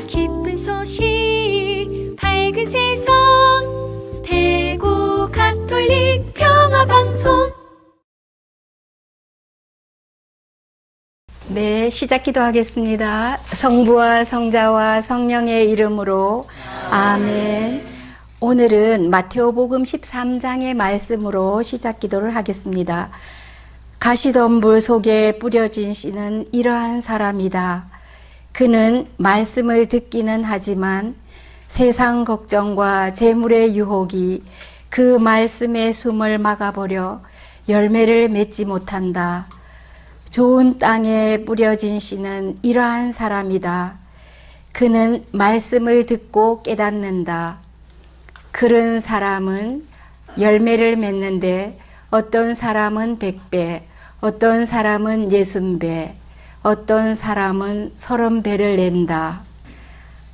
기쁜 소식 밝은 세상 대구 가톨릭 평화방송. 네, 시작 기도하겠습니다. 성부와 성자와 성령의 이름으로 아멘. 오늘은 마태오복음 13장의 말씀으로 시작 기도를 하겠습니다. 가시덤불 속에 뿌려진 씨는 이러한 사람이다. 그는 말씀을 듣기는 하지만 세상 걱정과 재물의 유혹이 그 말씀의 숨을 막아버려 열매를 맺지 못한다. 좋은 땅에 뿌려진 씨는 이러한 사람이다. 그는 말씀을 듣고 깨닫는다. 그런 사람은 열매를 맺는데 어떤 사람은 100배, 어떤 사람은 60배, 어떤 사람은 30배를 낸다.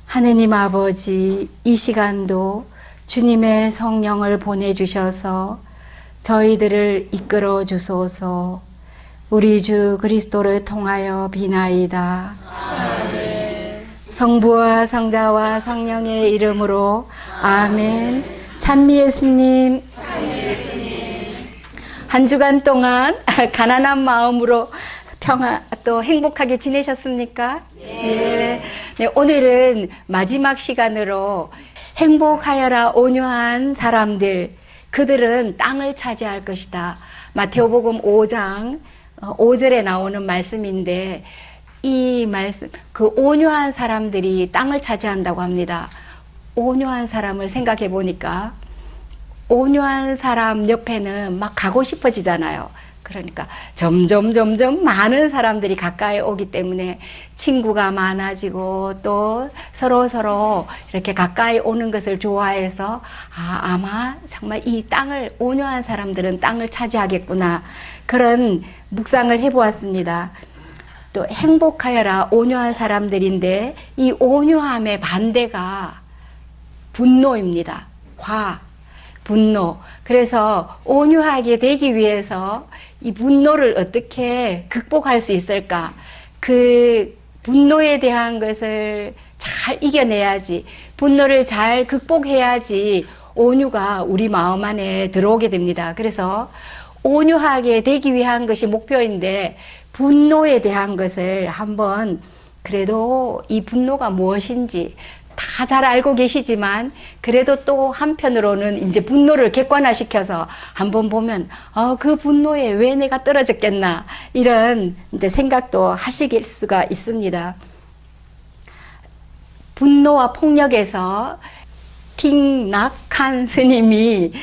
하느님 아버지, 이 시간도 주님의 성령을 보내주셔서 저희들을 이끌어 주소서. 우리 주 그리스도를 통하여 비나이다. 아멘. 성부와 성자와 성령의 이름으로 아멘. 찬미 예수님. 한 주간 동안 가난한 마음으로 또 행복하게 지내셨습니까? 네. 네, 오늘은 마지막 시간으로 행복하여라 온유한 사람들, 그들은 땅을 차지할 것이다. 마태오복음 5장 5절에 나오는 말씀인데, 이 말씀, 그 온유한 사람들이 땅을 차지한다고 합니다. 온유한 사람을 생각해 보니까 온유한 사람 옆에는 막 가고 싶어지잖아요. 그러니까 점점 많은 사람들이 가까이 오기 때문에 친구가 많아지고 또 서로 이렇게 가까이 오는 것을 좋아해서 아마 정말 이 땅을, 온유한 사람들은 땅을 차지하겠구나, 그런 묵상을 해보았습니다. 또 행복하여라 온유한 사람들인데, 이 온유함의 반대가 분노입니다. 분노. 그래서 온유하게 되기 위해서 이 분노를 어떻게 극복할 수 있을까? 그 분노에 대한 것을 잘 이겨내야지, 분노를 잘 극복해야지 온유가 우리 마음 안에 들어오게 됩니다. 그래서 온유하게 되기 위한 것이 목표인데, 분노에 대한 것을 한번, 그래도 이 분노가 무엇인지 다 잘 알고 계시지만, 그래도 또 한편으로는 이제 분노를 객관화시켜서 한번 보면, 그 분노에 왜 내가 떨어졌겠나, 이런 이제 생각도 하실 수가 있습니다. 분노와 폭력에서 틱낙한 스님이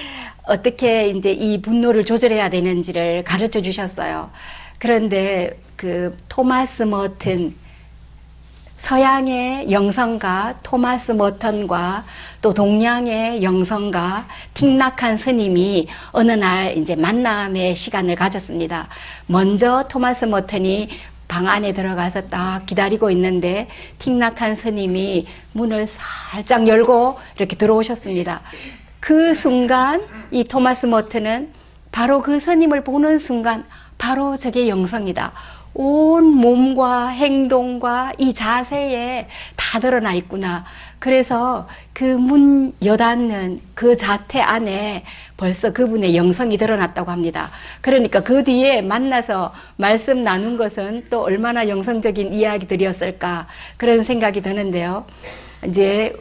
어떻게 이제 이 분노를 조절해야 되는지를 가르쳐 주셨어요. 그런데 그 토마스 머튼, 서양의 영성가 토마스 머턴과 또 동양의 영성가 틱낙한 스님이 어느 날 이제 만남의 시간을 가졌습니다. 먼저 토마스 머턴이 방 안에 들어가서 딱 기다리고 있는데, 틱낙한 스님이 문을 살짝 열고 이렇게 들어오셨습니다. 그 순간 이 토마스 머튼은 바로 그 스님을 보는 순간, 바로 저게 영성이다, 온 몸과 행동과 이 자세에 다 드러나 있구나. 그래서 그 문 여닫는 그 자태 안에 벌써 그분의 영성이 드러났다고 합니다. 그러니까 그 뒤에 만나서 말씀 나눈 것은 또 얼마나 영성적인 이야기들이었을까, 그런 생각이 드는데요. 이제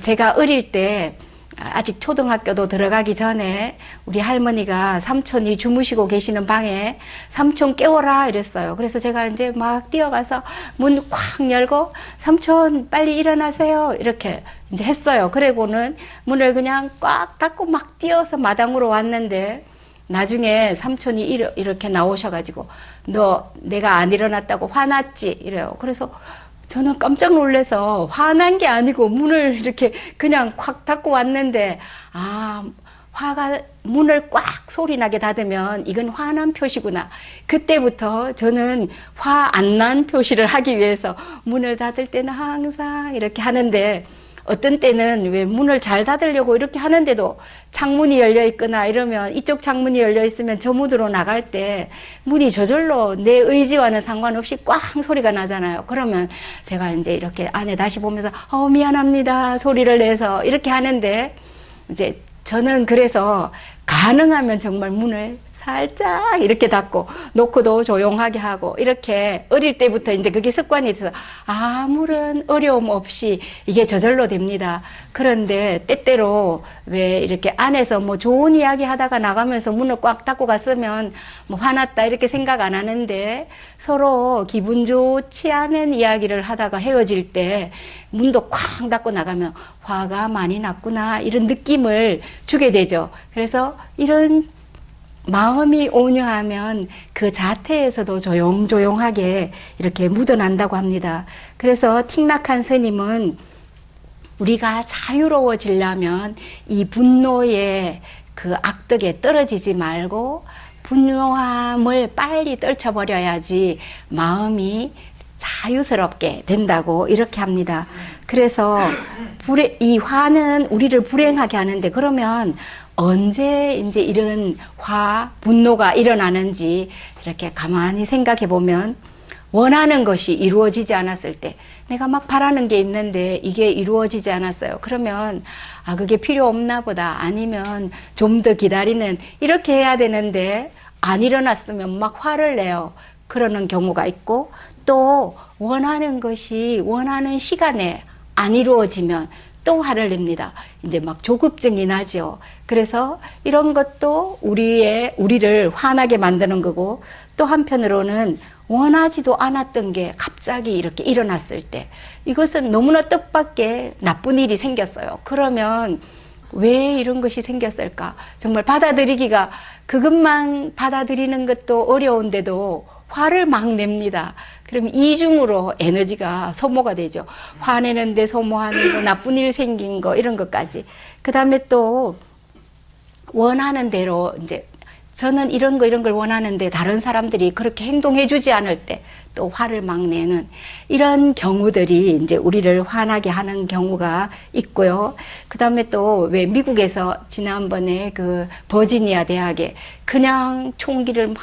제가 어릴 때, 아직 초등학교도 들어가기 전에 우리 할머니가 삼촌이 주무시고 계시는 방에 삼촌 깨워라 이랬어요. 그래서 제가 이제 막 뛰어가서 문 콱 열고 삼촌 빨리 일어나세요 이렇게 이제 했어요. 그리고는 문을 그냥 꽉 닫고 막 뛰어서 마당으로 왔는데, 나중에 삼촌이 이렇게 나오셔가지고 너 내가 안 일어났다고 화났지 이래요. 그래서 저는 깜짝 놀라서 화난 게 아니고 문을 이렇게 그냥 콱 닫고 왔는데, 화가 문을 꽉 소리 나게 닫으면 이건 화난 표시구나. 그때부터 저는 화 안 난 표시를 하기 위해서 문을 닫을 때는 항상 이렇게 하는데, 어떤 때는 왜 문을 잘 닫으려고 이렇게 하는데도 창문이 열려 있거나 이러면 이쪽 창문이 열려 있으면 저 문으로 나갈 때 문이 저절로 내 의지와는 상관없이 꽝 소리가 나잖아요. 그러면 제가 이제 이렇게 안에 다시 보면서 미안합니다 소리를 내서 이렇게 하는데 이제 저는 그래서 가능하면 정말 문을 살짝 이렇게 닫고 놓고도 조용하게 하고 이렇게 어릴 때부터 이제 그게 습관이 돼서 아무런 어려움 없이 이게 저절로 됩니다. 그런데 때때로 왜 이렇게 안에서 뭐 좋은 이야기 하다가 나가면서 문을 꽉 닫고 갔으면 뭐 화났다 이렇게 생각 안 하는데 서로 기분 좋지 않은 이야기를 하다가 헤어질 때 문도 쾅 닫고 나가면 화가 많이 났구나 이런 느낌을 주게 되죠. 그래서 이런 마음이 온유하면 그 자태에서도 조용조용하게 이렇게 묻어난다고 합니다. 그래서 틱낙한 스님은 우리가 자유로워지려면 이 분노의 그 악덕에 떨어지지 말고 분노함을 빨리 떨쳐버려야지 마음이 자유스럽게 된다고 이렇게 합니다. 그래서 이 화는 우리를 불행하게 하는데 그러면 언제 이제 이런 분노가 일어나는지 이렇게 가만히 생각해 보면 원하는 것이 이루어지지 않았을 때 내가 막 바라는 게 있는데 이게 이루어지지 않았어요. 그러면 그게 필요 없나 보다 아니면 좀 더 기다리는 이렇게 해야 되는데 안 일어났으면 막 화를 내요. 그러는 경우가 있고 또 원하는 것이 원하는 시간에 안 이루어지면 또 화를 냅니다. 이제 막 조급증이 나죠. 그래서 이런 것도 우리를 화나게 만드는 거고 또 한편으로는 원하지도 않았던 게 갑자기 이렇게 일어났을 때 이것은 너무나 뜻밖의 나쁜 일이 생겼어요. 그러면 왜 이런 것이 생겼을까? 정말 받아들이기가 그것만 받아들이는 것도 어려운데도 화를 막 냅니다. 그럼 이중으로 에너지가 소모가 되죠. 화내는데 소모하는 거, 나쁜 일 생긴 거, 이런 것까지. 그 다음에 또 원하는 대로 이제 저는 이런 걸 원하는데 다른 사람들이 그렇게 행동해 주지 않을 때 또 화를 막 내는 이런 경우들이 이제 우리를 화나게 하는 경우가 있고요. 그 다음에 또 왜 미국에서 지난번에 그 버지니아 대학에 그냥 총기를 막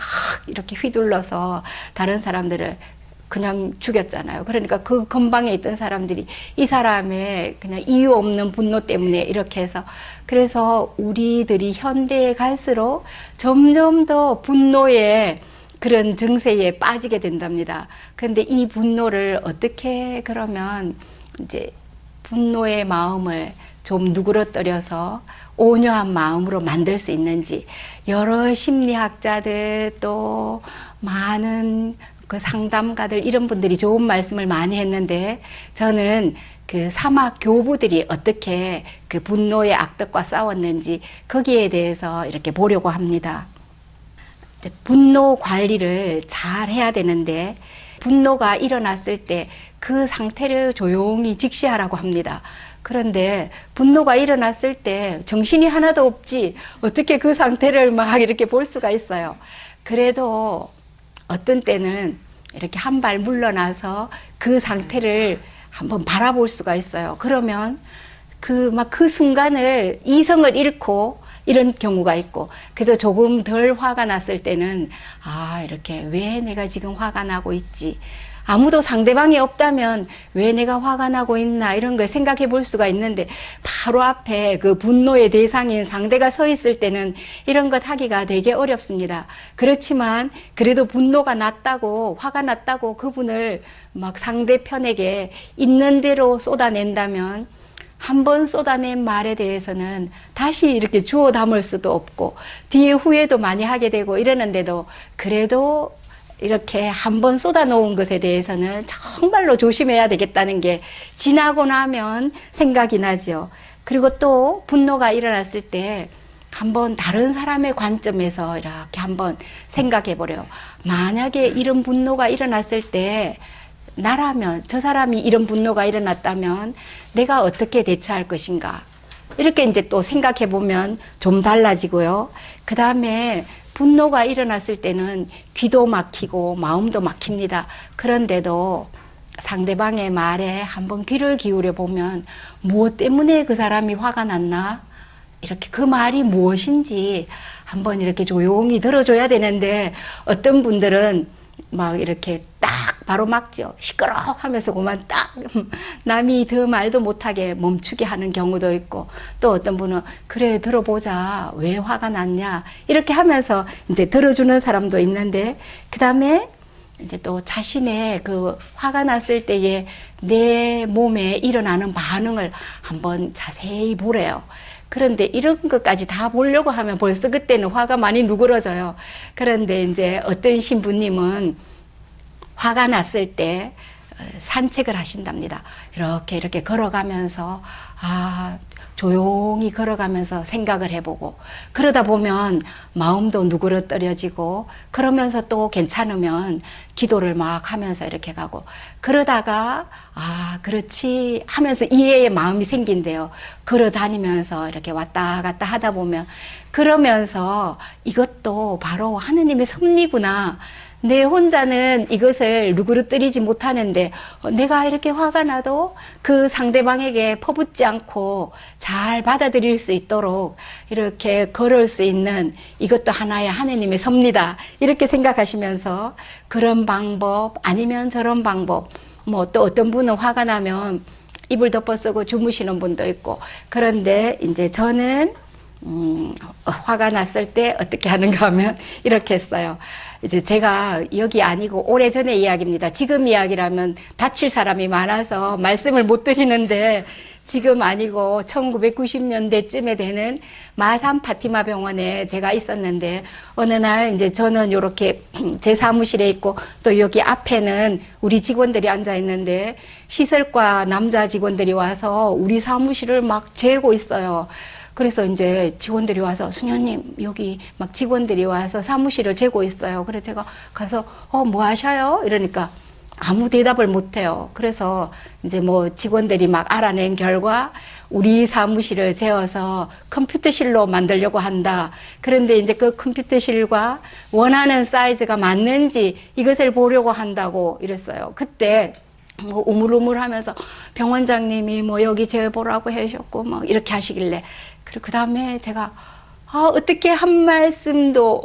이렇게 휘둘러서 다른 사람들을 그냥 죽였잖아요. 그러니까 그 근방에 있던 사람들이 이 사람의 그냥 이유 없는 분노 때문에 이렇게 해서 그래서 우리들이 현대에 갈수록 점점 더 분노의 그런 증세에 빠지게 된답니다. 그런데 이 분노를 어떻게 그러면 이제 분노의 마음을 좀 누그러뜨려서 온유한 마음으로 만들 수 있는지 여러 심리학자들 또 많은 그 상담가들 이런 분들이 좋은 말씀을 많이 했는데 저는 그 사막 교부들이 어떻게 그 분노의 악덕과 싸웠는지 거기에 대해서 이렇게 보려고 합니다. 분노 관리를 잘 해야 되는데 분노가 일어났을 때 그 상태를 조용히 직시하라고 합니다. 그런데 분노가 일어났을 때 정신이 하나도 없지 어떻게 그 상태를 막 이렇게 볼 수가 있어요. 그래도 어떤 때는 이렇게 한 발 물러나서 그 상태를 한번 바라볼 수가 있어요. 그러면 그 순간을 이성을 잃고 이런 경우가 있고 그래도 조금 덜 화가 났을 때는 이렇게 왜 내가 지금 화가 나고 있지? 아무도 상대방이 없다면 왜 내가 화가 나고 있나 이런 걸 생각해 볼 수가 있는데 바로 앞에 그 분노의 대상인 상대가 서 있을 때는 이런 것 하기가 되게 어렵습니다. 그렇지만 그래도 분노가 났다고 화가 났다고 그분을 막 상대편에게 있는 대로 쏟아낸다면 한 번 쏟아낸 말에 대해서는 다시 이렇게 주워 담을 수도 없고 뒤에 후회도 많이 하게 되고 이러는데도 그래도 이렇게 한 번 쏟아놓은 것에 대해서는 정말로 조심해야 되겠다는 게 지나고 나면 생각이 나죠. 그리고 또 분노가 일어났을 때 한번 다른 사람의 관점에서 이렇게 한번 생각해 보래요. 만약에 이런 분노가 일어났을 때 나라면 저 사람이 이런 분노가 일어났다면 내가 어떻게 대처할 것인가 이렇게 이제 또 생각해 보면 좀 달라지고요. 그 다음에 분노가 일어났을 때는 귀도 막히고 마음도 막힙니다. 그런데도 상대방의 말에 한번 귀를 기울여 보면 무엇 때문에 그 사람이 화가 났나? 이렇게 그 말이 무엇인지 한번 이렇게 조용히 들어줘야 되는데 어떤 분들은 막 이렇게 딱 바로 막죠. 시끄러 하면서 그만 딱 남이 더 말도 못하게 멈추게 하는 경우도 있고 또 어떤 분은 그래 들어보자 왜 화가 났냐 이렇게 하면서 이제 들어주는 사람도 있는데 그 다음에 이제 또 자신의 그 화가 났을 때에 내 몸에 일어나는 반응을 한번 자세히 보래요. 그런데 이런 것까지 다 보려고 하면 벌써 그때는 화가 많이 누그러져요. 그런데 이제 어떤 신부님은 화가 났을 때 산책을 하신답니다. 이렇게 걸어가면서 조용히 걸어가면서 생각을 해보고 그러다 보면 마음도 누그러뜨려지고 그러면서 또 괜찮으면 기도를 막 하면서 이렇게 가고 그러다가 그렇지 하면서 이해의 마음이 생긴대요. 걸어 다니면서 이렇게 왔다 갔다 하다 보면 그러면서 이것도 바로 하느님의 섭리구나. 내 혼자는 이것을 누그러뜨리지 못하는데 내가 이렇게 화가 나도 그 상대방에게 퍼붓지 않고 잘 받아들일 수 있도록 이렇게 걸을 수 있는 이것도 하나의 하느님의 섭리다. 이렇게 생각하시면서 그런 방법 아니면 저런 방법 뭐 또 어떤 분은 화가 나면 이불 덮어 쓰고 주무시는 분도 있고 그런데 이제 저는 화가 났을 때 어떻게 하는가 하면 이렇게 했어요. 이제 제가 여기 아니고 오래전의 이야기입니다. 지금 이야기라면 다칠 사람이 많아서 말씀을 못 드리는데 지금 아니고 1990년대쯤에 되는 마산 파티마 병원에 제가 있었는데 어느 날 이제 저는 이렇게 제 사무실에 있고 또 여기 앞에는 우리 직원들이 앉아 있는데 시설과 남자 직원들이 와서 우리 사무실을 막 재고 있어요. 그래서 이제 직원들이 와서 수녀님 여기 막 직원들이 와서 사무실을 재고 있어요. 그래서 제가 가서 뭐 하셔요? 이러니까 아무 대답을 못 해요. 그래서 이제 뭐 직원들이 막 알아낸 결과 우리 사무실을 재어서 컴퓨터실로 만들려고 한다. 그런데 이제 그 컴퓨터실과 원하는 사이즈가 맞는지 이것을 보려고 한다고 이랬어요. 그때 뭐 우물우물하면서 병원장님이 뭐 여기 재보라고 하셨고 막 이렇게 하시길래 그리고 그 다음에 제가 어떻게 한 말씀도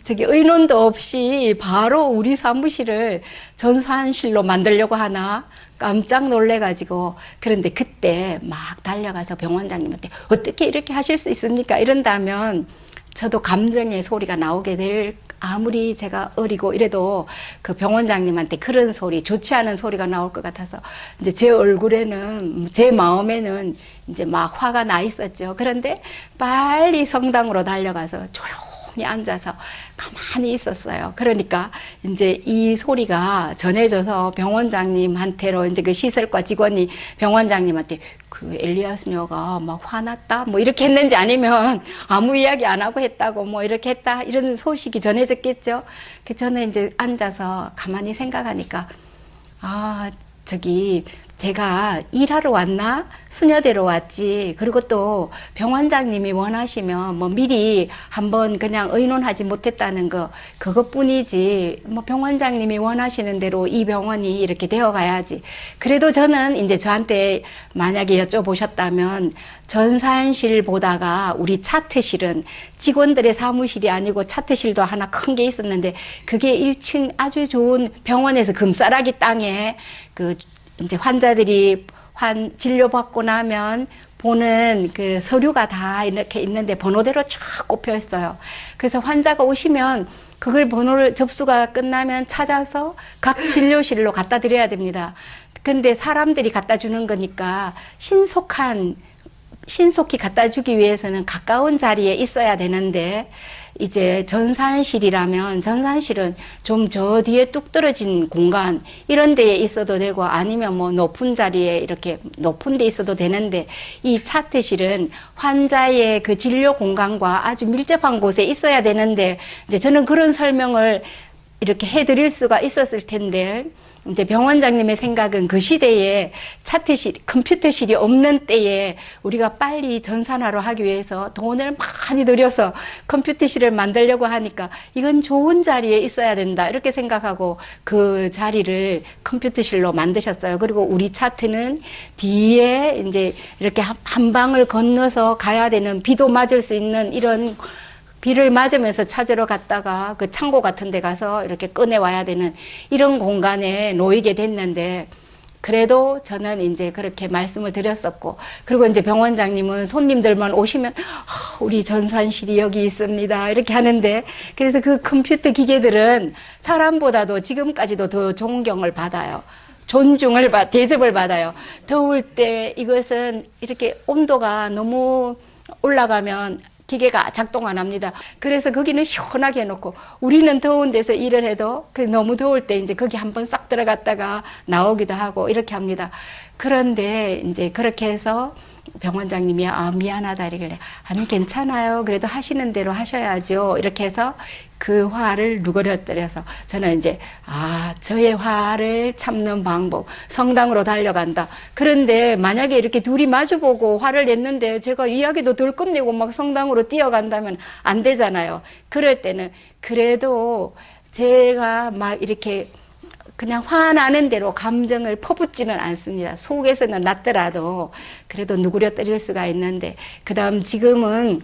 의논도 없이 바로 우리 사무실을 전산실로 만들려고 하나 깜짝 놀래가지고 그런데 그때 막 달려가서 병원장님한테 어떻게 이렇게 하실 수 있습니까? 이런다면 저도 감정의 소리가 나오게 될 아무리 제가 어리고 이래도 그 병원장님한테 그런 소리 좋지 않은 소리가 나올 것 같아서 이제 제 얼굴에는 제 마음에는 이제 막 화가 나 있었죠. 그런데 빨리 성당으로 달려가서 조용히 앉아서 가만히 있었어요. 그러니까 이제 이 소리가 전해져서 병원장님한테로 이제 그 시설과 직원이 병원장님한테 그 엘리야 수녀가 막 화났다 뭐 이렇게 했는지 아니면 아무 이야기 안 하고 했다고 뭐 이렇게 했다 이런 소식이 전해졌겠죠. 그 저는 이제 앉아서 가만히 생각하니까 제가 일하러 왔나? 수녀대로 왔지. 그리고 또 병원장님이 원하시면 뭐 미리 한번 그냥 의논하지 못했다는 거, 그것뿐이지. 뭐 병원장님이 원하시는 대로 이 병원이 이렇게 되어 가야지. 그래도 저는 이제 저한테 만약에 여쭤보셨다면 전산실 보다가 우리 차트실은 직원들의 사무실이 아니고 차트실도 하나 큰 게 있었는데 그게 1층 아주 좋은 병원에서 금싸라기 땅에 이제 환자들이 진료받고 나면 보는 그 서류가 다 이렇게 있는데 번호대로 쫙 꼽혀 있어요. 그래서 환자가 오시면 그걸 번호를 접수가 끝나면 찾아서 각 진료실로 갖다 드려야 됩니다. 근데 사람들이 갖다 주는 거니까 신속히 갖다 주기 위해서는 가까운 자리에 있어야 되는데 이제 전산실이라면 전산실은 좀 저 뒤에 뚝 떨어진 공간 이런 데에 있어도 되고 아니면 뭐 높은 자리에 이렇게 높은 데 있어도 되는데 이 차트실은 환자의 그 진료 공간과 아주 밀접한 곳에 있어야 되는데 이제 저는 그런 설명을 이렇게 해드릴 수가 있었을 텐데, 이제 병원장님의 생각은 그 시대에 차트실, 컴퓨터실이 없는 때에 우리가 빨리 전산화로 하기 위해서 돈을 많이 들여서 컴퓨터실을 만들려고 하니까 이건 좋은 자리에 있어야 된다. 이렇게 생각하고 그 자리를 컴퓨터실로 만드셨어요. 그리고 우리 차트는 뒤에 이제 이렇게 한 방을 건너서 가야 되는, 비도 맞을 수 있는 이런, 비를 맞으면서 찾으러 갔다가 그 창고 같은 데 가서 이렇게 꺼내 와야 되는 이런 공간에 놓이게 됐는데, 그래도 저는 이제 그렇게 말씀을 드렸었고, 그리고 이제 병원장님은 손님들만 오시면 우리 전산실이 여기 있습니다 이렇게 하는데, 그래서 그 컴퓨터 기계들은 사람보다도 지금까지도 더 존경을 받아요. 대접을 받아요. 더울 때 이것은 이렇게 온도가 너무 올라가면 기계가 작동 안 합니다. 그래서 거기는 시원하게 해놓고, 우리는 더운 데서 일을 해도 너무 더울 때 이제 거기 한번 싹 들어갔다가 나오기도 하고 이렇게 합니다. 그런데 이제 그렇게 해서 병원장님이 미안하다 이러길래, 아니 괜찮아요, 그래도 하시는 대로 하셔야죠 이렇게 해서 그 화를 누그러뜨려서 저는 이제 저의 화를 참는 방법, 성당으로 달려간다. 그런데 만약에 이렇게 둘이 마주보고 화를 냈는데 제가 이야기도 덜 끝내고 막 성당으로 뛰어간다면 안 되잖아요. 그럴 때는 그래도 제가 막 이렇게 그냥 화나는 대로 감정을 퍼붓지는 않습니다. 속에서는 낫더라도 그래도 누그러뜨릴 수가 있는데, 그 다음 지금은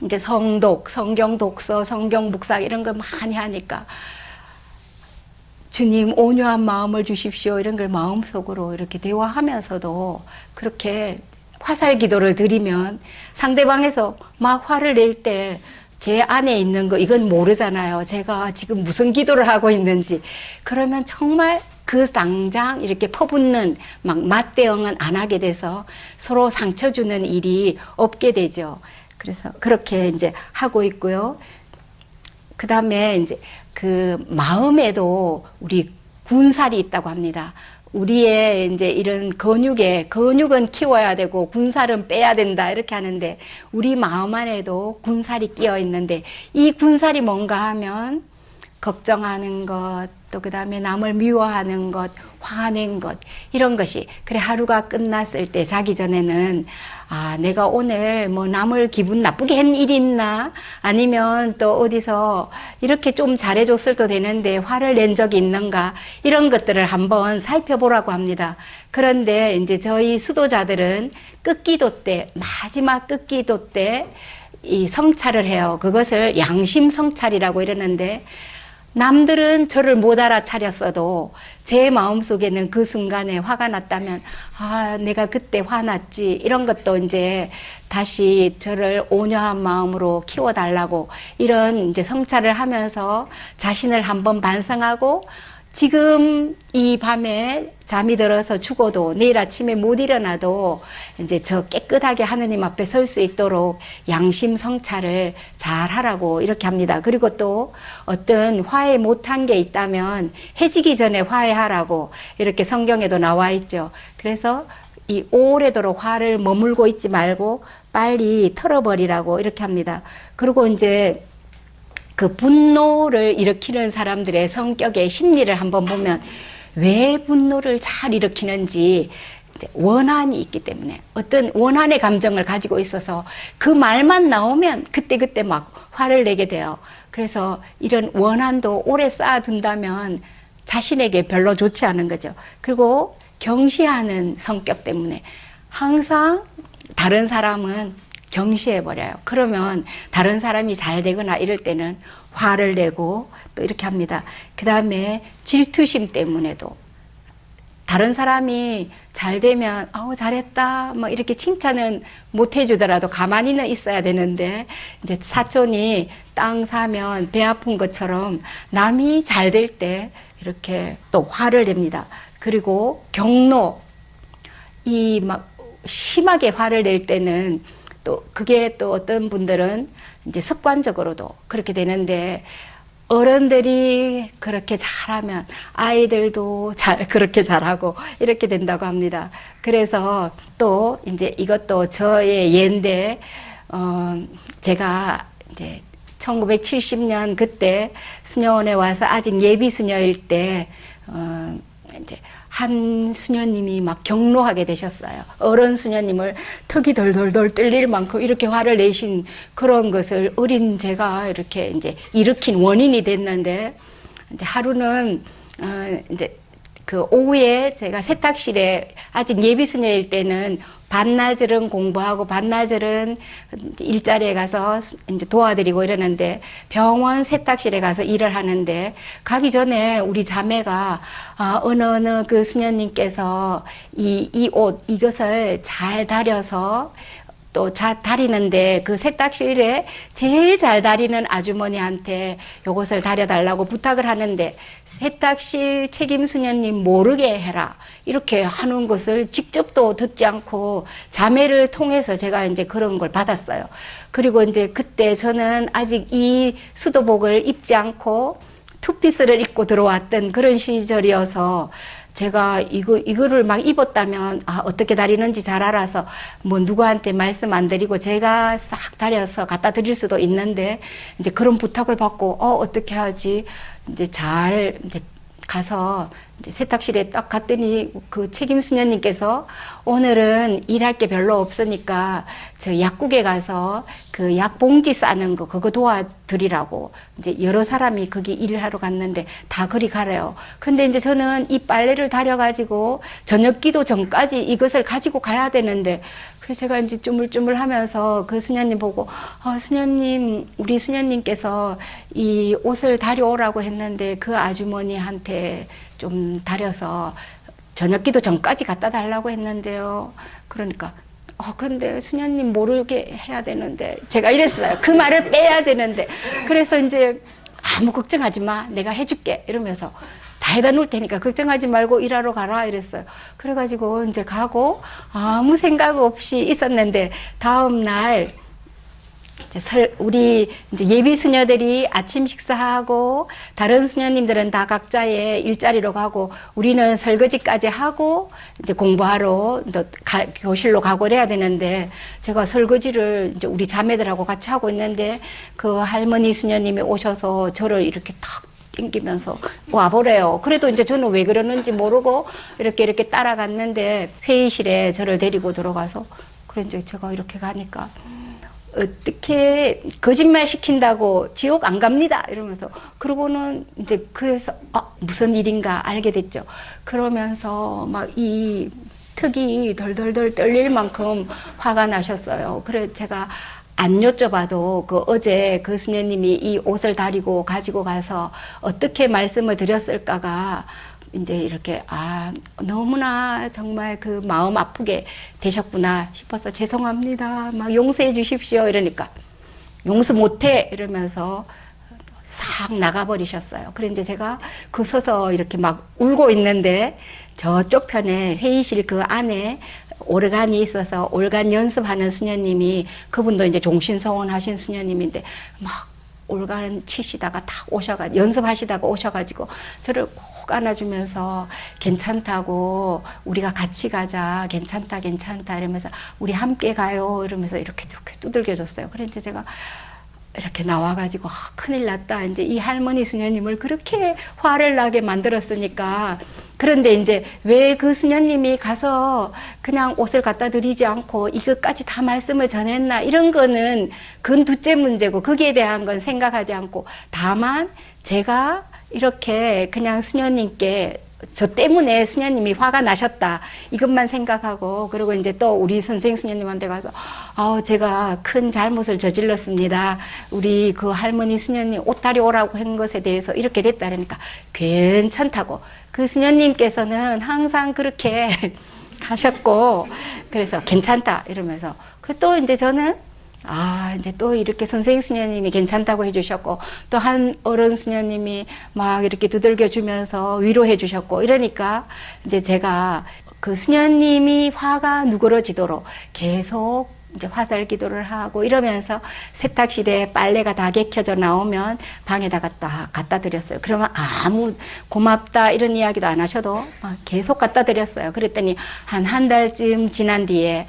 이제 성독, 성경 독서, 성경 묵상 이런 걸 많이 하니까 주님 온유한 마음을 주십시오 이런 걸 마음속으로 이렇게 대화하면서도 그렇게 화살 기도를 드리면, 상대방에서 막 화를 낼 때 제 안에 있는 거 이건 모르잖아요. 제가 지금 무슨 기도를 하고 있는지. 그러면 정말 그 당장 이렇게 퍼붓는 막 맞대응은 안 하게 돼서 서로 상처 주는 일이 없게 되죠. 그래서 그렇게 이제 하고 있고요. 그 다음에 이제 그 마음에도 우리 군살이 있다고 합니다. 우리의 이제 이런 근육은 키워야 되고 군살은 빼야 된다 이렇게 하는데, 우리 마음 안에도 군살이 끼어 있는데, 이 군살이 뭔가 하면 걱정하는 것, 또 그 다음에 남을 미워하는 것, 화낸 것, 이런 것이, 그래 하루가 끝났을 때 자기 전에는 내가 오늘 뭐 남을 기분 나쁘게 한 일이 있나, 아니면 또 어디서 이렇게 좀 잘해줬어도 되는데 화를 낸 적이 있는가, 이런 것들을 한번 살펴보라고 합니다. 그런데 이제 저희 수도자들은 끝기도 때, 마지막 끝기도 때 이 성찰을 해요. 그것을 양심 성찰이라고 이러는데, 남들은 저를 못 알아차렸어도 제 마음속에는 그 순간에 화가 났다면, 내가 그때 화났지, 이런 것도 이제 다시 저를 온유한 마음으로 키워달라고 이런 이제 성찰을 하면서 자신을 한번 반성하고, 지금 이 밤에 잠이 들어서 죽어도 내일 아침에 못 일어나도 이제 저 깨끗하게 하느님 앞에 설 수 있도록 양심 성찰을 잘 하라고 이렇게 합니다. 그리고 또 어떤 화해 못한 게 있다면 해지기 전에 화해하라고 이렇게 성경에도 나와 있죠. 그래서 이 오래도록 화를 머물고 있지 말고 빨리 털어버리라고 이렇게 합니다. 그리고 이제 그 분노를 일으키는 사람들의 성격의 심리를 한번 보면, 왜 분노를 잘 일으키는지 이제 원한이 있기 때문에, 어떤 원한의 감정을 가지고 있어서 그 말만 나오면 그때그때 막 화를 내게 돼요. 그래서 이런 원한도 오래 쌓아둔다면 자신에게 별로 좋지 않은 거죠. 그리고 경시하는 성격 때문에 항상 다른 사람은 경시해버려요. 그러면 다른 사람이 잘 되거나 이럴 때는 화를 내고 또 이렇게 합니다. 그 다음에 질투심 때문에도 다른 사람이 잘 되면 잘했다 뭐 이렇게 칭찬은 못 해주더라도 가만히는 있어야 되는데, 이제 사촌이 땅 사면 배 아픈 것처럼 남이 잘 될 때 이렇게 또 화를 냅니다. 그리고 경로, 이 막 심하게 화를 낼 때는 또 그게 또 어떤 분들은 이제 습관적으로도 그렇게 되는데, 어른들이 그렇게 잘하면 아이들도 그렇게 잘하고 이렇게 된다고 합니다. 그래서 또 이제 이것도 저의 예인데, 제가 이제 1970년 그때 수녀원에 와서 아직 예비 수녀일 때 이제 한 수녀님이 막 경로하게 되셨어요. 어른 수녀님을 턱이 덜덜덜 떨릴 만큼 이렇게 화를 내신 그런 것을 어린 제가 이렇게 이제 일으킨 원인이 됐는데, 이제 하루는 이제 그 오후에 제가 세탁실에 아직 예비 수녀일 때는 반나절은 공부하고 반나절은 일자리에 가서 이제 도와드리고 이러는데, 병원 세탁실에 가서 일을 하는데 가기 전에 우리 자매가 어느 그 수녀님께서 이 옷 이것을 잘 다려서 또 다리는데 그 세탁실에 제일 잘 다리는 아주머니한테 요것을 다려달라고 부탁을 하는데, 세탁실 책임 수녀님 모르게 해라 이렇게 하는 것을 직접 또 듣지 않고 자매를 통해서 제가 이제 그런 걸 받았어요. 그리고 이제 그때 저는 아직 이 수도복을 입지 않고 투피스를 입고 들어왔던 그런 시절이어서, 제가 이거를 막 입었다면 어떻게 다리는지 잘 알아서 뭐 누구한테 말씀 안 드리고 제가 싹 다려서 갖다 드릴 수도 있는데, 이제 그런 부탁을 받고 어떻게 하지, 이제 잘 이제 가서 이제 세탁실에 딱 갔더니 그 책임 수녀님께서 오늘은 일할 게 별로 없으니까 저 약국에 가서 그 약 봉지 싸는 거 그거 도와드리라고, 이제 여러 사람이 거기 일을 하러 갔는데 다 그리 가래요. 근데 이제 저는 이 빨래를 다려가지고 저녁 기도 전까지 이것을 가지고 가야 되는데, 그래서 제가 이제 쭈물쭈물 하면서 그 수녀님 보고, 수녀님, 우리 수녀님께서 이 옷을 다려오라고 했는데 그 아주머니한테 좀 다려서 저녁 기도 전까지 갖다 달라고 했는데요. 그러니까, 근데 수녀님 모르게 해야 되는데, 제가 이랬어요. 그 말을 빼야 되는데. 그래서 이제 아무 걱정하지 마. 내가 해줄게. 이러면서 다 해다 놓을 테니까 걱정하지 말고 일하러 가라. 이랬어요. 그래가지고 이제 가고 아무 생각 없이 있었는데, 다음 날 우리 이제 예비 수녀들이 아침 식사하고 다른 수녀님들은 다 각자의 일자리로 가고 우리는 설거지까지 하고 이제 공부하러 교실로 가고 그래야 되는데, 제가 설거지를 이제 우리 자매들하고 같이 하고 있는데 그 할머니 수녀님이 오셔서 저를 이렇게 탁 땡기면서 와보래요. 그래도 이제 저는 왜 그러는지 모르고 이렇게 따라갔는데, 회의실에 저를 데리고 들어가서, 그래 이제 제가 이렇게 가니까 어떻게 거짓말 시킨다고 지옥 안 갑니다 이러면서, 그러고는 이제 그래서 무슨 일인가 알게 됐죠. 그러면서 막 이 턱이 덜덜덜 떨릴 만큼 화가 나셨어요. 그래 제가 안 여쭤봐도 어제 그 수녀님이 이 옷을 다리고 가지고 가서 어떻게 말씀을 드렸을까가 이제 이렇게 너무나 정말 그 마음 아프게 되셨구나 싶어서 죄송합니다. 막 용서해 주십시오. 이러니까 용서 못해 이러면서 싹 나가버리셨어요. 그래 이제 제가 서서 이렇게 막 울고 있는데, 저쪽 편에 회의실 그 안에 오르간이 있어서 올간 연습하는 수녀님이, 그분도 이제 종신서원 하신 수녀님인데 막 올간 치시다가 탁 연습하시다가 오셔가지고 저를 꼭 안아주면서 괜찮다고, 우리가 같이 가자, 괜찮다 이러면서 우리 함께 가요 이러면서 이렇게 두들겨줬어요. 그래서 제가 이렇게 나와가지고 큰일 났다. 이제 이 할머니 수녀님을 그렇게 화를 나게 만들었으니까. 그런데 이제 왜 그 수녀님이 가서 그냥 옷을 갖다 드리지 않고 이것까지 다 말씀을 전했나, 이런 거는 그건 둘째 문제고 거기에 대한 건 생각하지 않고, 다만 제가 이렇게 그냥 수녀님께 저 때문에 수녀님이 화가 나셨다 이것만 생각하고, 그리고 이제 또 우리 선생 수녀님한테 가서 제가 큰 잘못을 저질렀습니다. 우리 그 할머니 수녀님 옷 다려오라고 한 것에 대해서 이렇게 됐다 그러니까 괜찮다고, 그 수녀님께서는 항상 그렇게 하셨고 그래서 괜찮다 이러면서, 또 이제 저는 이제 또 이렇게 선생 수녀님이 괜찮다고 해주셨고, 또 한 어른 수녀님이 막 이렇게 두들겨 주면서 위로해 주셨고, 이러니까 이제 제가 그 수녀님이 화가 누그러지도록 계속 이제 화살 기도를 하고 이러면서 세탁실에 빨래가 다 개켜져 나오면 방에다가 딱 갖다 드렸어요. 그러면 아무 고맙다 이런 이야기도 안 하셔도 막 계속 갖다 드렸어요. 그랬더니 한 달쯤 지난 뒤에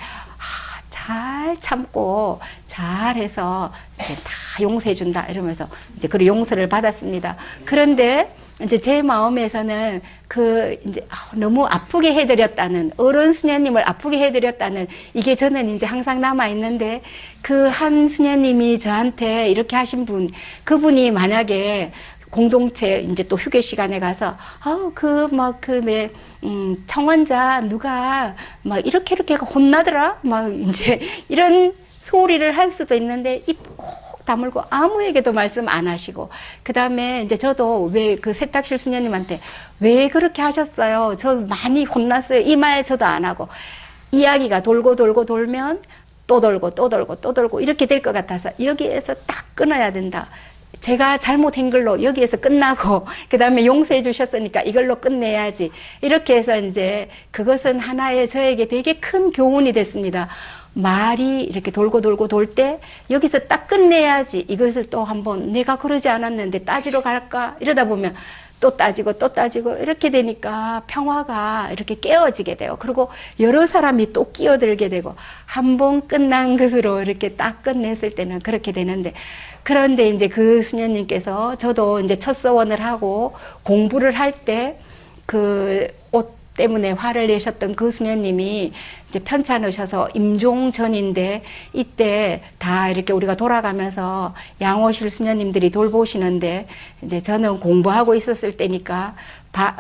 잘 잘 참고 잘해서 이제 다 용서해준다 이러면서 이제 그 용서를 받았습니다. 그런데 이제 제 마음에서는 그 이제 너무 아프게 해드렸다는, 어른 수녀님을 아프게 해드렸다는 이게 저는 이제 항상 남아 있는데, 그 한 수녀님이 저한테 이렇게 하신 분, 그분이 만약에 공동체 이제 또 휴게 시간에 가서 청원자 누가 막 이렇게 혼나더라 막 이제 이런 소리를 할 수도 있는데 입 꼭 다물고 아무에게도 말씀 안 하시고, 그 다음에 이제 저도 왜 그 세탁실 수녀님한테 왜 그렇게 하셨어요? 저 많이 혼났어요. 이 말 저도 안 하고, 이야기가 돌고 돌면 또 돌고 이렇게 될 것 같아서 여기에서 딱 끊어야 된다. 제가 잘못한 걸로 여기에서 끝나고, 그 다음에 용서해 주셨으니까 이걸로 끝내야지. 이렇게 해서 이제 그것은 하나의 저에게 되게 큰 교훈이 됐습니다. 말이 이렇게 돌고 돌 때 여기서 딱 끝내야지. 이것을 또 한번 내가 그러지 않았는데 따지러 갈까? 이러다 보면 또 따지고 이렇게 되니까 평화가 이렇게 깨어지게 돼요. 그리고 여러 사람이 또 끼어들게 되고, 한 번 끝난 것으로 이렇게 딱 끝냈을 때는 그렇게 되는데, 그런데 이제 그 수녀님께서, 저도 이제 첫 서원을 하고 공부를 할 때 그 옷 때문에 화를 내셨던 그 수녀님이 이제 편찮으셔서 임종 전인데, 이때 다 이렇게 우리가 돌아가면서 양호실 수녀님들이 돌보시는데, 이제 저는 공부하고 있었을 때니까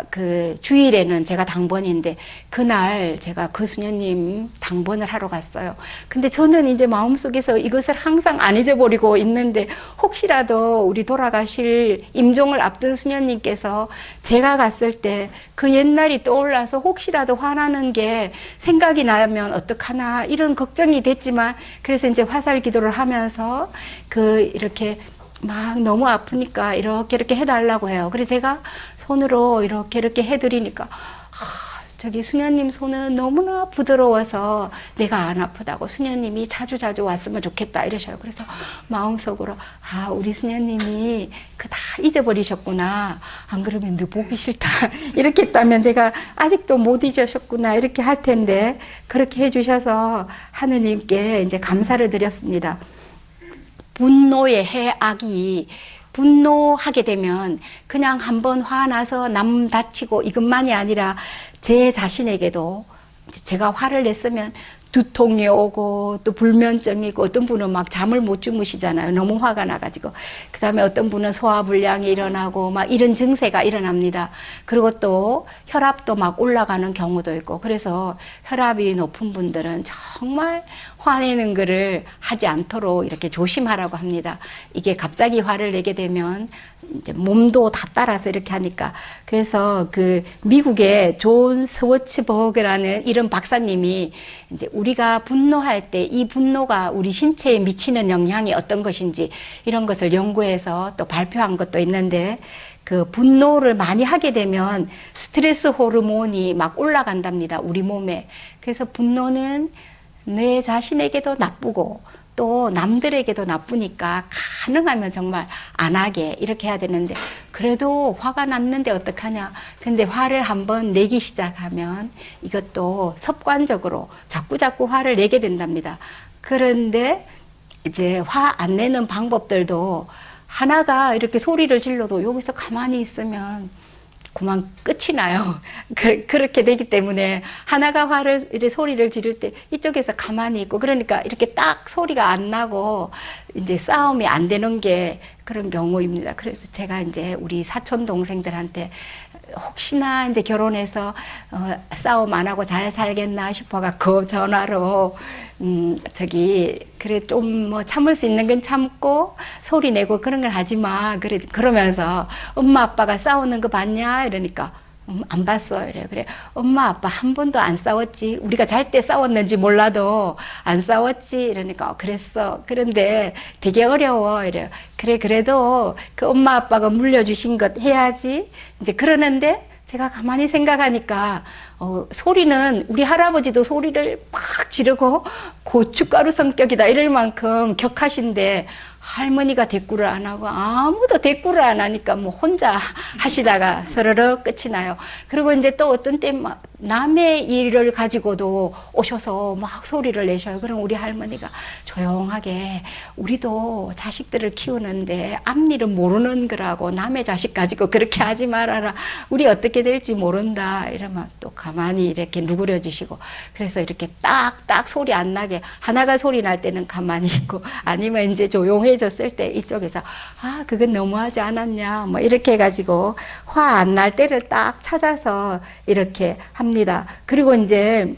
그 주일에는 제가 당번인데, 그날 제가 그 수녀님 당번을 하러 갔어요. 근데 저는 이제 마음속에서 이것을 항상 안 잊어버리고 있는데, 혹시라도 우리 돌아가실 임종을 앞둔 수녀님께서 제가 갔을 때 그 옛날이 떠올라서 혹시라도 화나는 게 생각이 나면 어떡하나 이런 걱정이 됐지만, 그래서 이제 화살 기도를 하면서 이렇게 막 너무 아프니까 이렇게 해달라고 해요. 그래서 제가 손으로 이렇게 해드리니까, 저기 수녀님 손은 너무나 부드러워서 내가 안 아프다고, 수녀님이 자주 왔으면 좋겠다 이러셔요. 그래서 마음속으로 우리 수녀님이 다 잊어버리셨구나, 안 그러면 너 보기 싫다 이렇게 했다면 제가 아직도 못 잊으셨구나 이렇게 할 텐데, 그렇게 해주셔서 하느님께 이제 감사를 드렸습니다. 분노의 해악이, 분노하게 되면 그냥 한번 화나서 남 다치고 이것만이 아니라 제 자신에게도, 제가 화를 냈으면 두통이 오고 또 불면증이고, 어떤 분은 막 잠을 못 주무시잖아요. 너무 화가 나가지고. 그 다음에 어떤 분은 소화불량이 일어나고 막 이런 증세가 일어납니다. 그리고 또 혈압도 막 올라가는 경우도 있고, 그래서 혈압이 높은 분들은 정말 화내는 거를 하지 않도록 이렇게 조심하라고 합니다. 이게 갑자기 화를 내게 되면 이제 몸도 다 따라서 이렇게 하니까. 그래서 그 미국의 존 스워츠버그라는 이런 박사님이 이제 우리가 분노할 때 이 분노가 우리 신체에 미치는 영향이 어떤 것인지 이런 것을 연구해서 또 발표한 것도 있는데, 그 분노를 많이 하게 되면 스트레스 호르몬이 막 올라간답니다, 우리 몸에. 그래서 분노는 내 자신에게도 나쁘고 또 남들에게도 나쁘니까 가능하면 정말 안 하게 이렇게 해야 되는데, 그래도 화가 났는데 어떡하냐. 근데 화를 한번 내기 시작하면 이것도 습관적으로 자꾸 화를 내게 된답니다. 그런데 이제 화 안 내는 방법들도, 하나가 이렇게 소리를 질러도 여기서 가만히 있으면 그만 끝이 나요. 그렇게 되기 때문에 하나가 이렇게 소리를 지를 때 이쪽에서 가만히 있고, 그러니까 이렇게 딱 소리가 안 나고 이제 싸움이 안 되는 게 그런 경우입니다. 그래서 제가 이제 우리 사촌 동생들한테 혹시나 이제 결혼해서 싸움 안 하고 잘 살겠나 싶어갖고 전화로 그래 좀 뭐 참을 수 있는 건 참고 소리 내고 그런 걸 하지 마. 그러면서 엄마 아빠가 싸우는 거 봤냐? 이러니까 안 봤어. 그래. 엄마 아빠 한 번도 안 싸웠지. 우리가 잘 때 싸웠는지 몰라도 안 싸웠지. 이러니까 그랬어. 그런데 되게 어려워. 이래요. 그래도 그 엄마 아빠가 물려주신 것 해야지. 이제 그러는데 제가 가만히 생각하니까 소리는 우리 할아버지도 소리를 막 지르고 고춧가루 성격이다 이럴 만큼 격하신데, 할머니가 대꾸를 안 하고 아무도 대꾸를 안 하니까 뭐 혼자 하시다가 서르르 끝이 나요. 그리고 이제 또 어떤 때 막 남의 일을 가지고도 오셔서 막 소리를 내셔요. 그럼 우리 할머니가 조용하게 우리도 자식들을 키우는데 앞일은 모르는 거라고 남의 자식 가지고 그렇게 하지 말아라. 우리 어떻게 될지 모른다. 이러면 또 가만히 이렇게 누그려 주시고 그래서 이렇게 딱딱 소리 안 나게 하나가 소리 날 때는 가만히 있고 아니면 이제 조용해졌을 때 이쪽에서 아 그건 너무하지 않았냐 뭐 이렇게 해가지고 화 안 날 때를 딱 찾아서 이렇게 합니다. 그리고 이제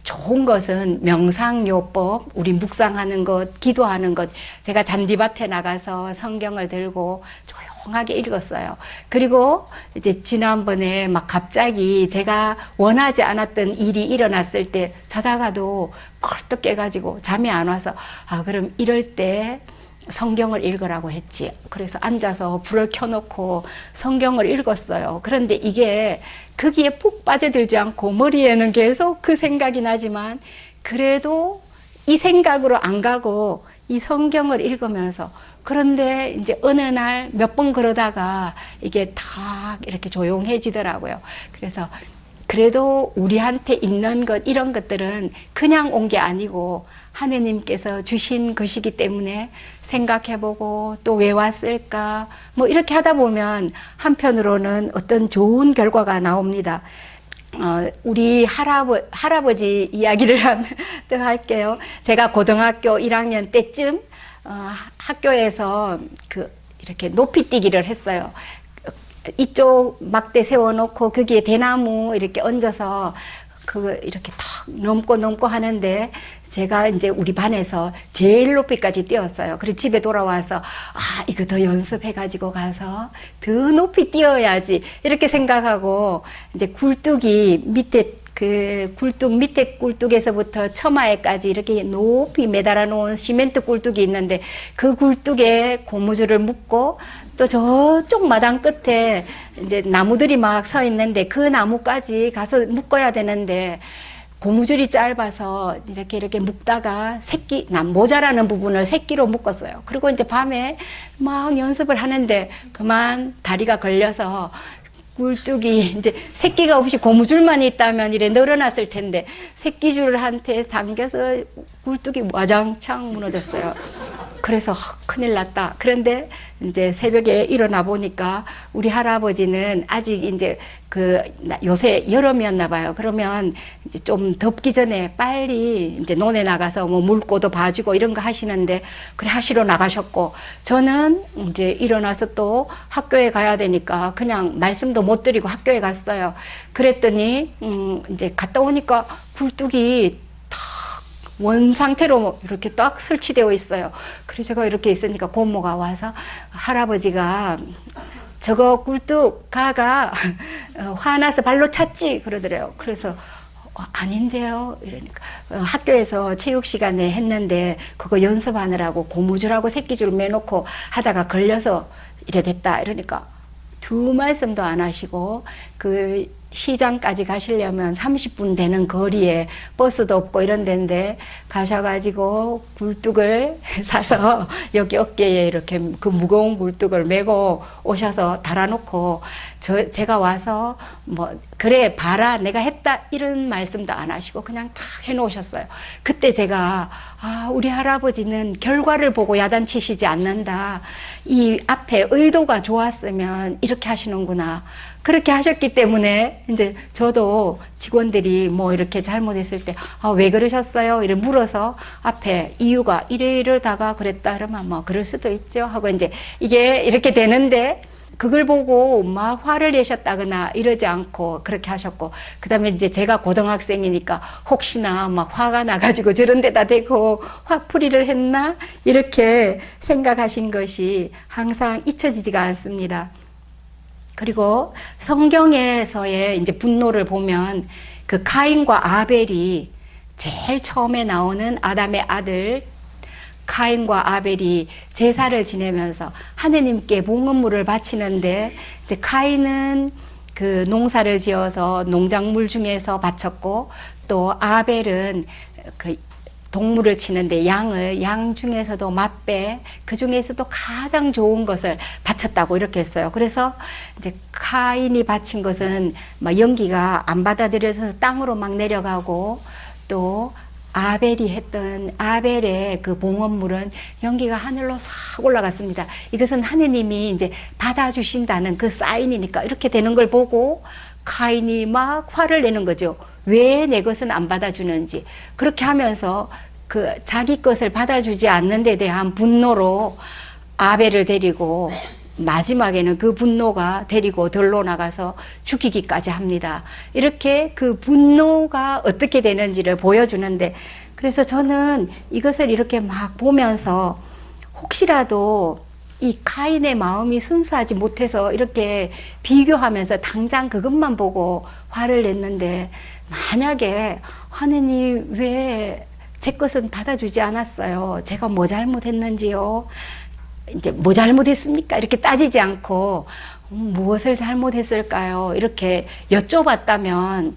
좋은 것은 명상요법, 우리 묵상하는 것, 기도하는 것. 제가 잔디밭에 나가서 성경을 들고 조용하게 읽었어요. 그리고 이제 지난번에 막 갑자기 제가 원하지 않았던 일이 일어났을 때 자다가도 벌떡 깨가지고 잠이 안 와서 아 그럼 이럴 때 성경을 읽으라고 했지. 그래서 앉아서 불을 켜놓고 성경을 읽었어요. 그런데 이게 거기에 푹 빠져들지 않고 머리에는 계속 그 생각이 나지만 그래도 이 생각으로 안 가고 이 성경을 읽으면서 그런데 이제 어느 날 몇 번 그러다가 이게 탁 이렇게 조용해지더라고요. 그래서 그래도 우리한테 있는 것 이런 것들은 그냥 온 게 아니고 하느님께서 주신 것이기 때문에 생각해보고 또 왜 왔을까 뭐 이렇게 하다 보면 한편으로는 어떤 좋은 결과가 나옵니다. 우리 할아버지 이야기를 또 할게요. 제가 고등학교 1학년 때쯤 학교에서 이렇게 높이뛰기를 했어요. 이쪽 막대 세워놓고 거기에 대나무 이렇게 얹어서 이렇게 탁 넘고 하는데 제가 이제 우리 반에서 제일 높이까지 뛰었어요. 그리고 집에 돌아와서 아 이거 더 연습해가지고 가서 더 높이 뛰어야지 이렇게 생각하고 이제 굴뚝이 밑에 굴뚝 밑에 굴뚝에서부터 처마에까지 이렇게 높이 매달아 놓은 시멘트 굴뚝이 있는데 그 굴뚝에 고무줄을 묶고 또 저쪽 마당 끝에 이제 나무들이 막 서 있는데 그 나무까지 가서 묶어야 되는데 고무줄이 짧아서 이렇게 묶다가 모자라는 부분을 새끼로 묶었어요. 그리고 이제 밤에 막 연습을 하는데 그만 다리가 걸려서 굴뚝이 이제 새끼가 없이 고무줄만 있다면 이래 늘어났을 텐데 새끼줄한테 당겨서 굴뚝이 와장창 무너졌어요. 그래서 큰일 났다. 그런데 이제 새벽에 일어나 보니까 우리 할아버지는 아직 이제 요새 여름이었나 봐요. 그러면 이제 좀 덥기 전에 빨리 이제 논에 나가서 뭐 물고도 봐주고 이런 거 하시는데 그래 하시러 나가셨고 저는 이제 일어나서 또 학교에 가야 되니까 그냥 말씀도 못 드리고 학교에 갔어요. 그랬더니 이제 갔다 오니까 굴뚝이 원 상태로 이렇게 딱 설치되어 있어요. 그래서 제가 이렇게 있으니까 고모가 와서 할아버지가 저거 굴뚝 가가 화나서 발로 찼지 그러더래요. 그래서 아닌데요 이러니까 학교에서 체육 시간에 했는데 그거 연습하느라고 고무줄하고 새끼줄 매놓고 하다가 걸려서 이래 됐다 이러니까 두 말씀도 안 하시고 시장까지 가시려면 30분 되는 거리에 버스도 없고 이런 데인데 가셔가지고 굴뚝을 사서 여기 어깨에 이렇게 그 무거운 굴뚝을 메고 오셔서 달아놓고 제가 와서 뭐 그래 봐라 내가 했다 이런 말씀도 안 하시고 그냥 탁 해놓으셨어요. 그때 제가 아 우리 할아버지는 결과를 보고 야단치시지 않는다. 이 앞에 의도가 좋았으면 이렇게 하시는구나. 그렇게 하셨기 때문에 이제 저도 직원들이 뭐 이렇게 잘못했을 때 아, 왜 그러셨어요? 이래 물어서 앞에 이유가 이러다가 그랬다 그러면 뭐 그럴 수도 있죠 하고 이제 이게 이렇게 되는데 그걸 보고 막 화를 내셨다거나 이러지 않고 그렇게 하셨고 그다음에 이제 제가 고등학생이니까 혹시나 막 화가 나가지고 저런 데다 대고 화풀이를 했나 이렇게 생각하신 것이 항상 잊혀지지가 않습니다. 그리고 성경에서의 이제 분노를 보면 그 카인과 아벨이 제일 처음에 나오는 아담의 아들 카인과 아벨이 제사를 지내면서 하느님께 봉헌물을 바치는데 이제 카인은 그 농사를 지어서 농작물 중에서 바쳤고 또 아벨은 그 동물을 치는데 양 중에서도 맛배, 그 중에서도 가장 좋은 것을 바쳤다고 이렇게 했어요. 그래서 이제 카인이 바친 것은 막 연기가 안 받아들여져서 땅으로 막 내려가고, 또 아벨이 했던 아벨의 그 봉헌물은 연기가 하늘로 싹 올라갔습니다. 이것은 하느님이 이제 받아주신다는 그 사인이니까 이렇게 되는 걸 보고 카인이 막 화를 내는 거죠. 왜 내 것은 안 받아주는지. 그렇게 하면서 그 자기 것을 받아주지 않는 데 대한 분노로 아벨을 데리고 마지막에는 그 분노가 데리고 들로 나가서 죽이기까지 합니다. 이렇게 그 분노가 어떻게 되는지를 보여주는데, 그래서 저는 이것을 이렇게 막 보면서 혹시라도 이 카인의 마음이 순수하지 못해서 이렇게 비교하면서 당장 그것만 보고 화를 냈는데, 만약에 하느님 왜 제 것은 받아주지 않았어요? 제가 뭐 잘못했는지요? 이제 뭐 잘못했습니까? 이렇게 따지지 않고 무엇을 잘못했을까요? 이렇게 여쭤봤다면,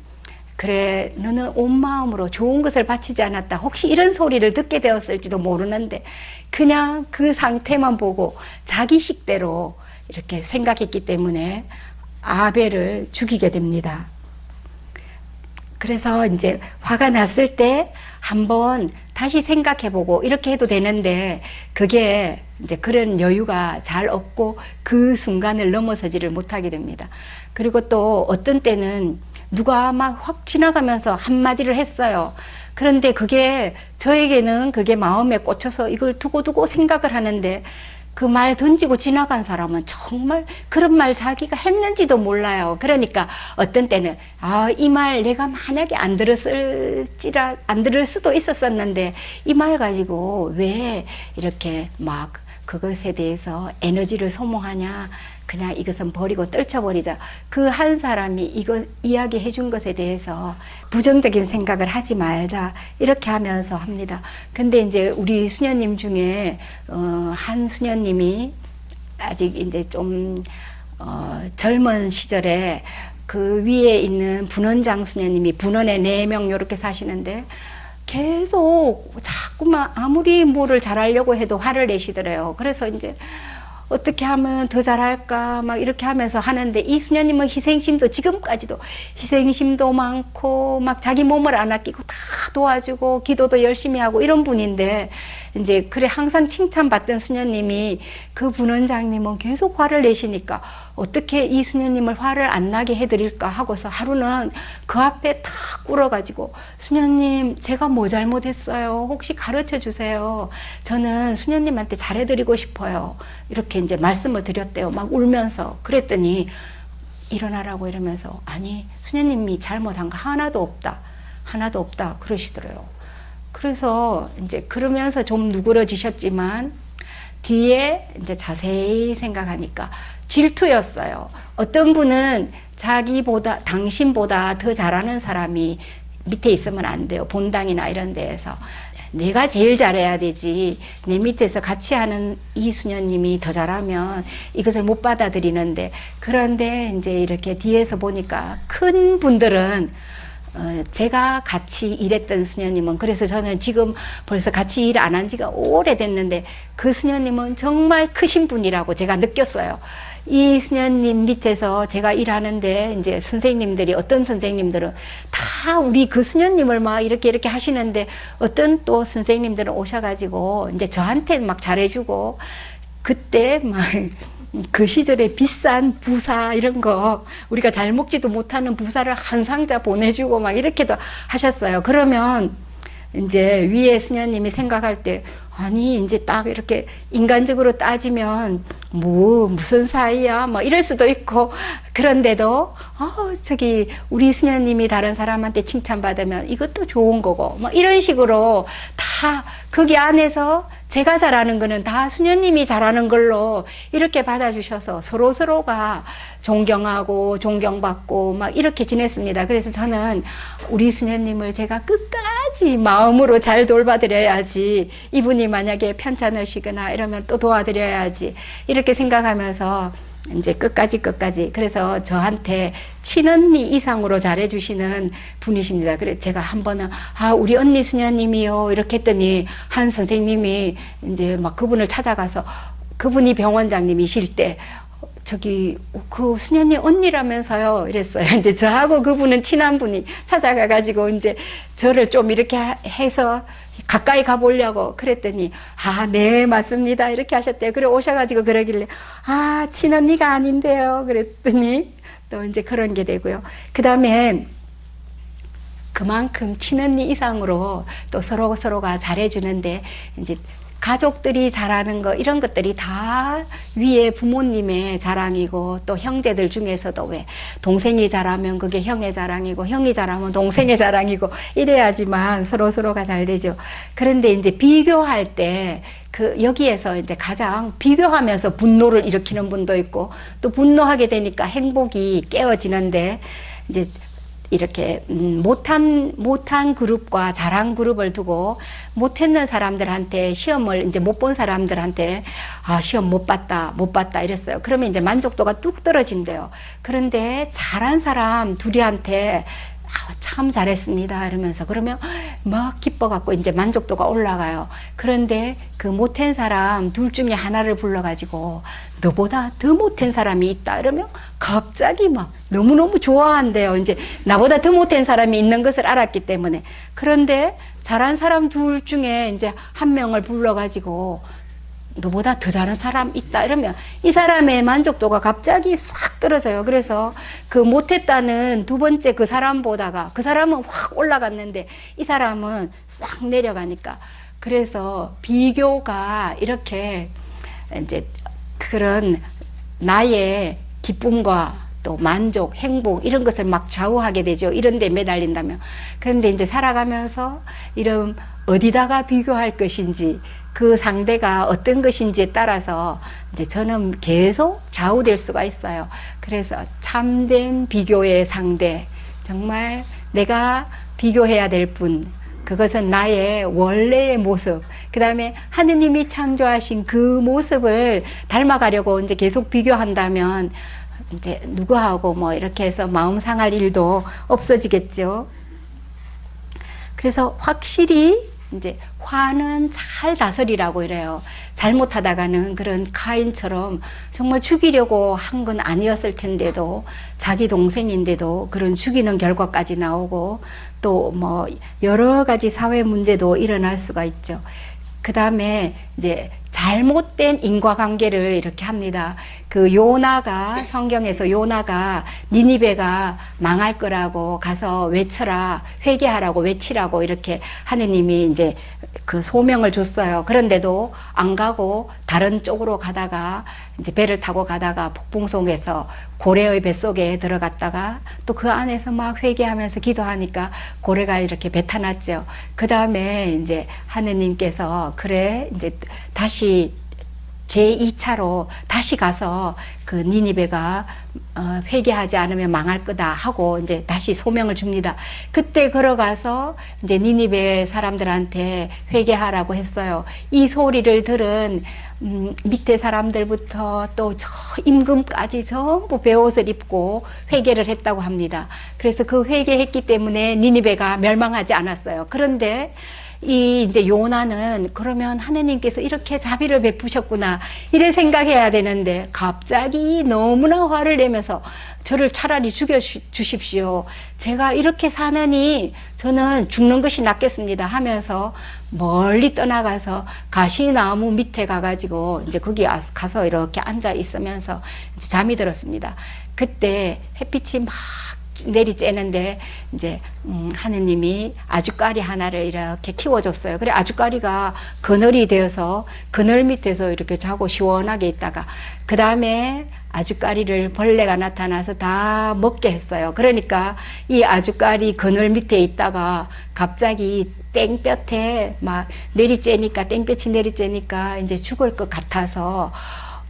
그래, 너는 온 마음으로 좋은 것을 바치지 않았다. 혹시 이런 소리를 듣게 되었을지도 모르는데, 그냥 그 상태만 보고 자기 식대로 이렇게 생각했기 때문에 아벨을 죽이게 됩니다. 그래서 이제 화가 났을 때 한번 다시 생각해보고 이렇게 해도 되는데, 그게 이제 그런 여유가 잘 없고 그 순간을 넘어서지를 못하게 됩니다. 그리고 또 어떤 때는 누가 막 확 지나가면서 한마디를 했어요. 그런데 그게 저에게는 그게 마음에 꽂혀서 이걸 두고두고 생각을 하는데, 그 말 던지고 지나간 사람은 정말 그런 말 자기가 했는지도 몰라요. 그러니까 어떤 때는 이 말 내가 만약에 안 들을 수도 있었었는데 이 말 가지고 왜 이렇게 막 그것에 대해서 에너지를 소모하냐, 그냥 이것은 버리고 떨쳐버리자. 그 한 사람이 이거 이야기해 준 것에 대해서 부정적인 생각을 하지 말자, 이렇게 하면서 합니다. 근데 이제 우리 수녀님 중에 한 수녀님이 아직 이제 좀 젊은 시절에 그 위에 있는 분원장 수녀님이 분원에 4명 요렇게 사시는데, 계속 자꾸만 아무리 뭐를 잘하려고 해도 화를 내시더래요. 그래서 이제 어떻게 하면 더 잘할까 막 이렇게 하면서 하는데, 이 수녀님은 희생심도 지금까지도 희생심도 많고 막 자기 몸을 안 아끼고 다 도와주고 기도도 열심히 하고 이런 분인데, 이제 그래 항상 칭찬받던 수녀님이 그 분원장님은 계속 화를 내시니까 어떻게 이 수녀님을 화를 안 나게 해드릴까 하고서 하루는 그 앞에 탁 꿇어가지고, 수녀님 제가 뭐 잘못했어요? 혹시 가르쳐 주세요. 저는 수녀님한테 잘해드리고 싶어요. 이렇게 이제 말씀을 드렸대요. 막 울면서. 그랬더니 일어나라고 이러면서, 아니 수녀님이 잘못한 거 하나도 없다. 하나도 없다. 그러시더래요. 그래서 이제 그러면서 좀 누그러지셨지만 뒤에 이제 자세히 생각하니까 질투였어요. 어떤 분은 자기보다, 당신보다 더 잘하는 사람이 밑에 있으면 안 돼요. 본당이나 이런 데에서. 내가 제일 잘해야 되지. 내 밑에서 같이 하는 이 수녀님이 더 잘하면 이것을 못 받아들이는데, 그런데 이제 이렇게 뒤에서 보니까 큰 분들은 제가 같이 일했던 수녀님은, 그래서 저는 지금 벌써 같이 일 안 한 지가 오래됐는데 그 수녀님은 정말 크신 분이라고 제가 느꼈어요. 이 수녀님 밑에서 제가 일하는데 이제 선생님들이, 어떤 선생님들은 다 우리 그 수녀님을 막 이렇게 하시는데, 어떤 또 선생님들은 오셔가지고 이제 저한테 막 잘해주고, 그때 막 그 시절에 비싼 부사 이런 거, 우리가 잘 먹지도 못하는 부사를 한 상자 보내주고 막 이렇게도 하셨어요. 그러면 이제 위에 수녀님이 생각할 때, 아니 이제 딱 이렇게 인간적으로 따지면 뭐 무슨 사이야 뭐 이럴 수도 있고, 그런데도 저기 우리 수녀님이 다른 사람한테 칭찬받으면 이것도 좋은 거고 뭐 이런 식으로 다 거기 안에서 제가 잘하는 거는 다 수녀님이 잘하는 걸로 이렇게 받아주셔서 서로서로가 존경하고 존경받고 막 이렇게 지냈습니다. 그래서 저는 우리 수녀님을 제가 끝까지 마음으로 잘 돌봐드려야지, 이분이 만약에 편찮으시거나 이러면 또 도와드려야지, 이렇게 생각하면서 이제 끝까지. 그래서 저한테 친언니 이상으로 잘해주시는 분이십니다. 그래 제가 한 번은 우리 언니 수녀님이요 이렇게 했더니 한 선생님이 이제 막 그분을 찾아가서 그분이 병원장님이실 때 저기 그 수녀님 언니라면서요 이랬어요. 근데 저하고 그분은 친한 분이 찾아가가지고 이제 저를 좀 이렇게 해서 가까이 가보려고 그랬더니 네 맞습니다 이렇게 하셨대요. 그래 오셔가지고 그러길래 친언니가 아닌데요 그랬더니 또 이제 그런 게 되고요. 그 다음에 그만큼 친언니 이상으로 또 서로가 잘해주는데 이제 가족들이 잘하는 거 이런 것들이 다 위에 부모님의 자랑이고 또 형제들 중에서도 왜 동생이 잘하면 그게 형의 자랑이고 형이 잘하면 동생의 자랑이고 이래야지만 서로가 잘 되죠. 그런데 이제 비교할 때 여기에서 이제 가장 비교하면서 분노를 일으키는 분도 있고 또 분노하게 되니까 행복이 깨어지는데 이제 이렇게 못한 그룹과 잘한 그룹을 두고 못했는 사람들한테 시험을 이제 못 본 사람들한테 시험 못 봤다 이랬어요. 그러면 이제 만족도가 뚝 떨어진대요. 그런데 잘한 사람 둘이한테 참 잘했습니다 이러면서 그러면 막 기뻐갖고 이제 만족도가 올라가요. 그런데 그 못한 사람 둘 중에 하나를 불러가지고 너보다 더 못한 사람이 있다 이러면 갑자기 막 너무너무 좋아한대요. 이제 나보다 더 못한 사람이 있는 것을 알았기 때문에. 그런데 잘한 사람 둘 중에 이제 한 명을 불러가지고 너보다 더 잘하는 사람 있다 이러면 이 사람의 만족도가 갑자기 싹 떨어져요. 그래서 그 못했다는 두 번째 그 사람보다가 그 사람은 확 올라갔는데 이 사람은 싹 내려가니까 그래서 비교가 이렇게 이제 그런 나의 기쁨과 또 만족, 행복 이런 것을 막 좌우하게 되죠. 이런 데 매달린다면. 그런데 이제 살아가면서 이런 어디다가 비교할 것인지 그 상대가 어떤 것인지에 따라서 이제 저는 계속 좌우될 수가 있어요. 그래서 참된 비교의 상대, 정말 내가 비교해야 될 분, 그것은 나의 원래의 모습, 그 다음에 하느님이 창조하신 그 모습을 닮아가려고 이제 계속 비교한다면 이제 누구하고 뭐 이렇게 해서 마음 상할 일도 없어지겠죠. 그래서 확실히 이제 화는 잘 다스리라고 이래요. 잘못하다가는 그런 카인처럼 정말 죽이려고 한 건 아니었을 텐데도 자기 동생인데도 그런 죽이는 결과까지 나오고 또 뭐 여러 가지 사회 문제도 일어날 수가 있죠. 그 다음에 이제 잘못된 인과관계를 이렇게 합니다. 그 요나가 성경에서 요나가 니니베가 망할 거라고 가서 외쳐라, 회개하라고 외치라고 이렇게 하느님이 이제 그 소명을 줬어요. 그런데도 안 가고 다른 쪽으로 가다가 이제 배를 타고 가다가 폭풍속에서 고래의 뱃속에 들어갔다가 또 그 안에서 막 회개하면서 기도하니까 고래가 이렇게 뱉어놨죠. 그 다음에 이제 하느님께서 그래 이제 다시 제2차로 다시 가서 그 니니베가 회개하지 않으면 망할 거다 하고 이제 다시 소명을 줍니다. 그때 걸어가서 이제 니니베 사람들한테 회개하라고 했어요. 이 소리를 들은 밑에 사람들부터 또 저 임금까지 전부 베옷을 입고 회개를 했다고 합니다. 그래서 그 회개했기 때문에 니니베가 멸망하지 않았어요. 그런데 이 이제 요나는 그러면 하느님께서 이렇게 자비를 베푸셨구나 이래 생각해야 되는데 갑자기 너무나 화를 내면서 저를 차라리 죽여 주십시오. 제가 이렇게 사느니 저는 죽는 것이 낫겠습니다 하면서 멀리 떠나가서 가시나무 밑에 가가지고 이제 거기 가서 이렇게 앉아 있으면서 이제 잠이 들었습니다. 그때 햇빛이 막 내리쬐는데 이제 하느님이 아주까리 하나를 이렇게 키워줬어요. 그래 아주까리가 그늘이 되어서 그늘 밑에서 이렇게 자고 시원하게 있다가 그 다음에 아주까리를 벌레가 나타나서 다 먹게 했어요. 그러니까 이 아주까리 그늘 밑에 있다가 갑자기 땡볕에 막 내리쬐니까 땡볕이 내리쬐니까 이제 죽을 것 같아서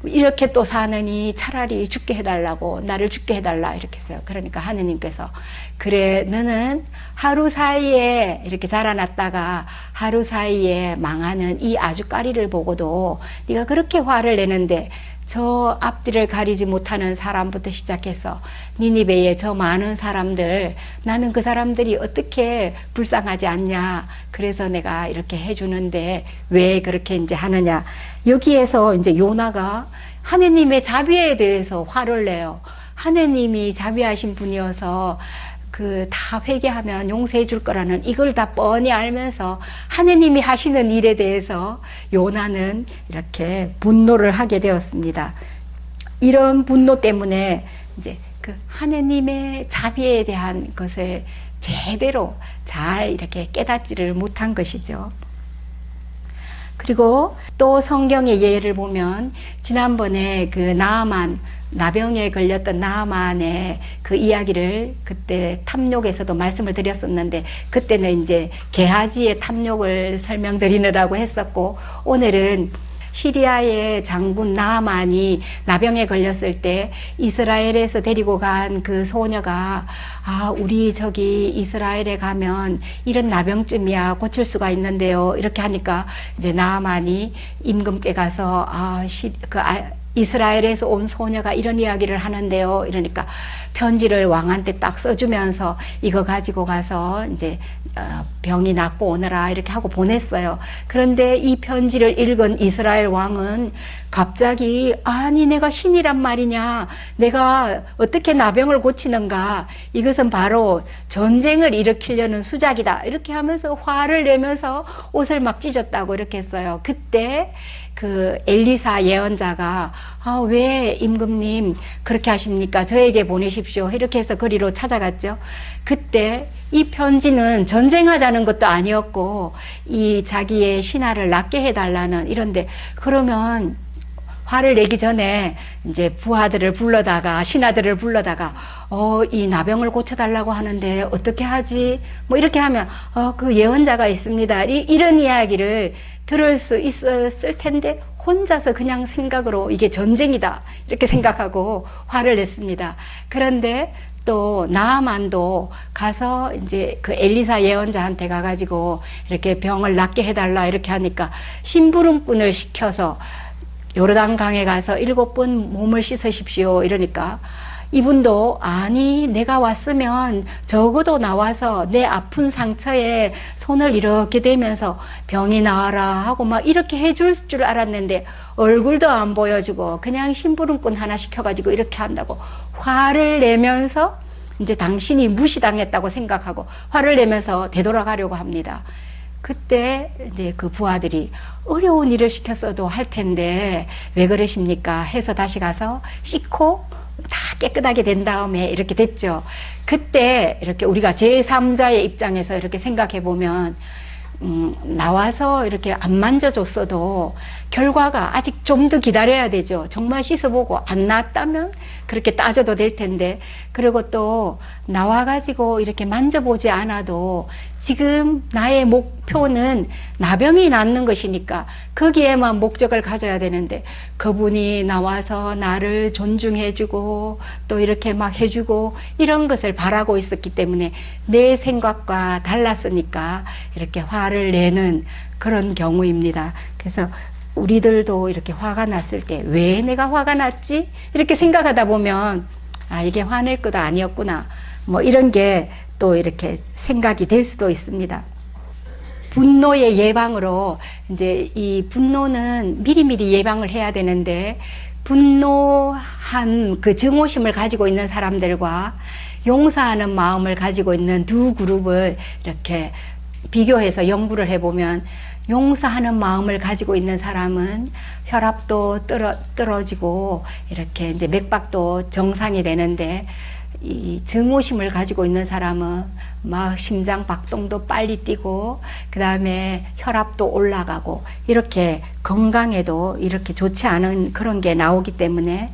이렇게 또 사느니 차라리 죽게 해달라고 나를 죽게 해달라 이렇게 했어요. 그러니까 하느님께서 그래 너는 하루 사이에 이렇게 자라났다가 하루 사이에 망하는 이 아주까리를 보고도 네가 그렇게 화를 내는데 저 앞뒤를 가리지 못하는 사람부터 시작해서 니니베의 저 많은 사람들, 나는 그 사람들이 어떻게 불쌍하지 않냐. 그래서 내가 이렇게 해주는데 왜 그렇게 이제 하느냐. 여기에서 이제 요나가 하느님의 자비에 대해서 화를 내요. 하느님이 자비하신 분이어서 그 다 회개하면 용서해 줄 거라는 이걸 다 뻔히 알면서 하느님이 하시는 일에 대해서 요나는 이렇게 분노를 하게 되었습니다. 이런 분노 때문에 이제 그 하느님의 자비에 대한 것을 제대로 잘 이렇게 깨닫지를 못한 것이죠. 그리고 또 성경의 예를 보면 지난번에 그 나병에 걸렸던 나아만의 그 이야기를 그때 탐욕에서도 말씀을 드렸었는데 그때는 이제 게하지의 탐욕을 설명드리느라고 했었고 오늘은 시리아의 장군 나아만이 나병에 걸렸을 때 이스라엘에서 데리고 간 그 소녀가 우리 저기 이스라엘에 가면 이런 나병쯤이야 고칠 수가 있는데요. 이렇게 하니까 이제 나아만이 임금께 가서 이스라엘에서 온 소녀가 이런 이야기를 하는데요. 이러니까 편지를 왕한테 딱 써주면서 이거 가지고 가서 이제 병이 낫고 오너라 이렇게 하고 보냈어요. 그런데 이 편지를 읽은 이스라엘 왕은 갑자기 아니 내가 신이란 말이냐, 내가 어떻게 나병을 고치는가, 이것은 바로 전쟁을 일으키려는 수작이다 이렇게 하면서 화를 내면서 옷을 막 찢었다고 이렇게 했어요. 그때 그 엘리사 예언자가 왜 임금님 그렇게 하십니까? 저에게 보내십시오. 이렇게 해서 거리로 찾아갔죠. 그때 이 편지는 전쟁하자는 것도 아니었고 이 자기의 신하를 낫게 해달라는 이런데, 그러면 화를 내기 전에 이제 부하들을 불러다가 신하들을 불러다가 이 나병을 고쳐달라고 하는데 어떻게 하지? 뭐 이렇게 하면 그 예언자가 있습니다. 이런 이야기를 들을 수 있었을 텐데 혼자서 그냥 생각으로 이게 전쟁이다 이렇게 생각하고 화를 냈습니다. 그런데 또 나아만도 가서 이제 그 엘리사 예언자한테 가가지고 이렇게 병을 낫게 해달라 이렇게 하니까 심부름꾼을 시켜서 요르단강에 가서 7번 몸을 씻으십시오 이러니까 이분도 아니 내가 왔으면 적어도 나와서 내 아픈 상처에 손을 이렇게 대면서 병이 나아라 하고 막 이렇게 해줄 줄 알았는데 얼굴도 안 보여주고 그냥 심부름꾼 하나 시켜가지고 이렇게 한다고 화를 내면서 이제 당신이 무시당했다고 생각하고 화를 내면서 되돌아가려고 합니다. 그때 이제 그 부하들이 어려운 일을 시켰어도 할 텐데 왜 그러십니까 해서 다시 가서 씻고 다 깨끗하게 된 다음에 이렇게 됐죠. 그때 이렇게 우리가 제3자의 입장에서 이렇게 생각해 보면 나와서 이렇게 안 만져줬어도 결과가 아직 좀 더 기다려야 되죠. 정말 씻어보고 안 나았다면 그렇게 따져도 될 텐데, 그리고 또 나와가지고 이렇게 만져보지 않아도 지금 나의 목표는 나병이 낫는 것이니까 거기에만 목적을 가져야 되는데 그분이 나와서 나를 존중해주고 또 이렇게 막 해주고 이런 것을 바라고 있었기 때문에 내 생각과 달랐으니까 이렇게 화를 내는 그런 경우입니다. 그래서 우리들도 이렇게 화가 났을 때 왜 내가 화가 났지? 이렇게 생각하다 보면 이게 화낼 것도 아니었구나. 뭐 이런 게 또 이렇게 생각이 될 수도 있습니다. 분노의 예방으로 이제 이 분노는 미리미리 예방을 해야 되는데 분노한 그 증오심을 가지고 있는 사람들과 용서하는 마음을 가지고 있는 두 그룹을 이렇게 비교해서 연구를 해보면 용서하는 마음을 가지고 있는 사람은 혈압도 떨어지고 이렇게 이제 맥박도 정상이 되는데 이 증오심을 가지고 있는 사람은 막 심장 박동도 빨리 뛰고 그 다음에 혈압도 올라가고 이렇게 건강에도 이렇게 좋지 않은 그런 게 나오기 때문에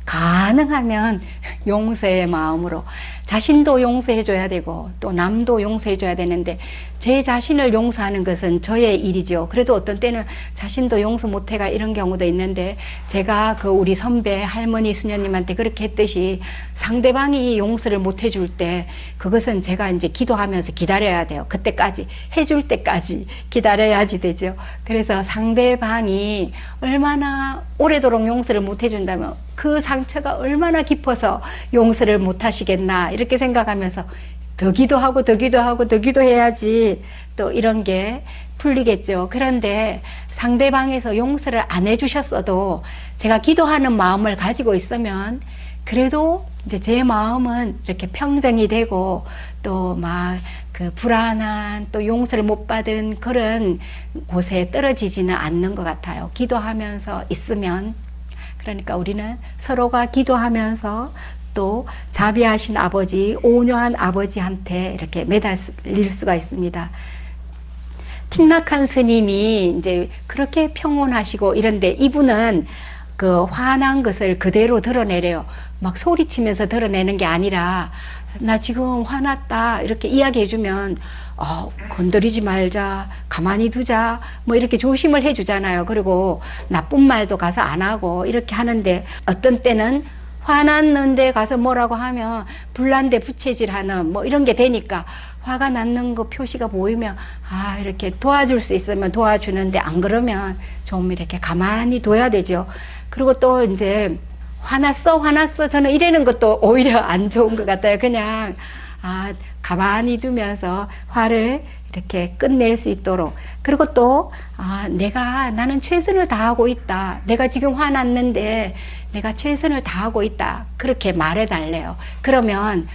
가능하면 용서의 마음으로 자신도 용서해줘야 되고 또 남도 용서해줘야 되는데 제 자신을 용서하는 것은 저의 일이죠. 그래도 어떤 때는 자신도 용서 못해가 이런 경우도 있는데 제가 그 우리 선배 할머니 수녀님한테 그렇게 했듯이 상대방이 용서를 못 해줄 때 그것은 제가 이제 기도하면서 기다려야 돼요. 그때까지 해줄 때까지 기다려야지 되죠. 그래서 상대방이 얼마나 오래도록 용서를 못 해준다면 그 상처가 얼마나 깊어서 용서를 못 하시겠나 이렇게 생각하면서 더 기도하고 더 기도하고 더 기도해야지 또 이런 게 풀리겠죠. 그런데 상대방에서 용서를 안 해주셨어도 제가 기도하는 마음을 가지고 있으면 그래도 이제 제 마음은 이렇게 평정이 되고 또 막 그 불안한 또 용서를 못 받은 그런 곳에 떨어지지는 않는 것 같아요. 기도하면서 있으면. 그러니까 우리는 서로가 기도하면서 또 자비하신 아버지, 온유한 아버지한테 이렇게 매달릴 수가 있습니다. 틱낙한 스님이 이제 그렇게 평온하시고 이런데 이분은 그 화난 것을 그대로 드러내래요. 막 소리치면서 드러내는 게 아니라 나 지금 화났다 이렇게 이야기해주면 건드리지 말자, 가만히 두자, 뭐 이렇게 조심을 해주잖아요. 그리고 나쁜 말도 가서 안 하고 이렇게 하는데 어떤 때는 화났는데 가서 뭐라고 하면 불난데 부채질하는 뭐 이런 게 되니까 화가 났는 거 표시가 보이면 이렇게 도와줄 수 있으면 도와주는데 안 그러면 좀 이렇게 가만히 둬야 되죠. 그리고 또 이제 화났어 저는 이러는 것도 오히려 안 좋은 것 같아요. 그냥 가만히 두면서 화를 이렇게 끝낼 수 있도록. 그리고 또 나는 최선을 다하고 있다. 내가 지금 화났는데 내가 최선을 다하고 있다. 그렇게 말해달래요. 그러면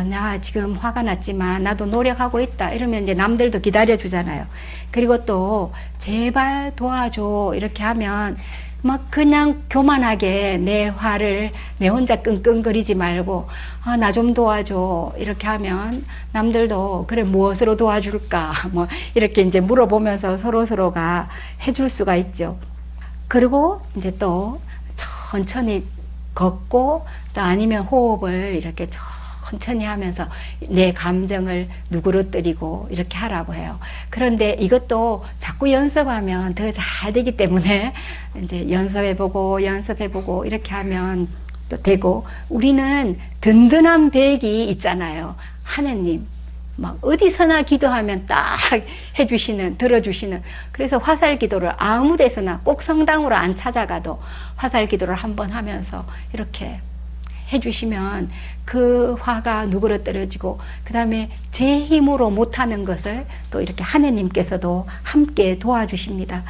나 지금 화가 났지만 나도 노력하고 있다. 이러면 이제 남들도 기다려주잖아요. 그리고 또 제발 도와줘 이렇게 하면 막 그냥 교만하게 내 화를 내 혼자 끙끙거리지 말고 나 좀 도와줘 이렇게 하면 남들도 그래 무엇으로 도와줄까 뭐 이렇게 이제 물어보면서 서로가 해줄 수가 있죠. 그리고 이제 또 천천히 걷고 또 아니면 호흡을 이렇게 천천히 하면서 내 감정을 누그러뜨리고 이렇게 하라고 해요. 그런데 이것도 자꾸 연습하면 더 잘 되기 때문에 이제 연습해보고 이렇게 하면 또 되고, 우리는 든든한 백이 있잖아요. 하느님. 막 어디서나 기도하면 딱 해주시는, 들어주시는. 그래서 화살 기도를 아무 데서나 꼭 성당으로 안 찾아가도 화살 기도를 한번 하면서 이렇게 해주시면 그 화가 누그러뜨려지고, 그 다음에 제 힘으로 못하는 것을 또 이렇게 하느님께서도 함께 도와주십니다.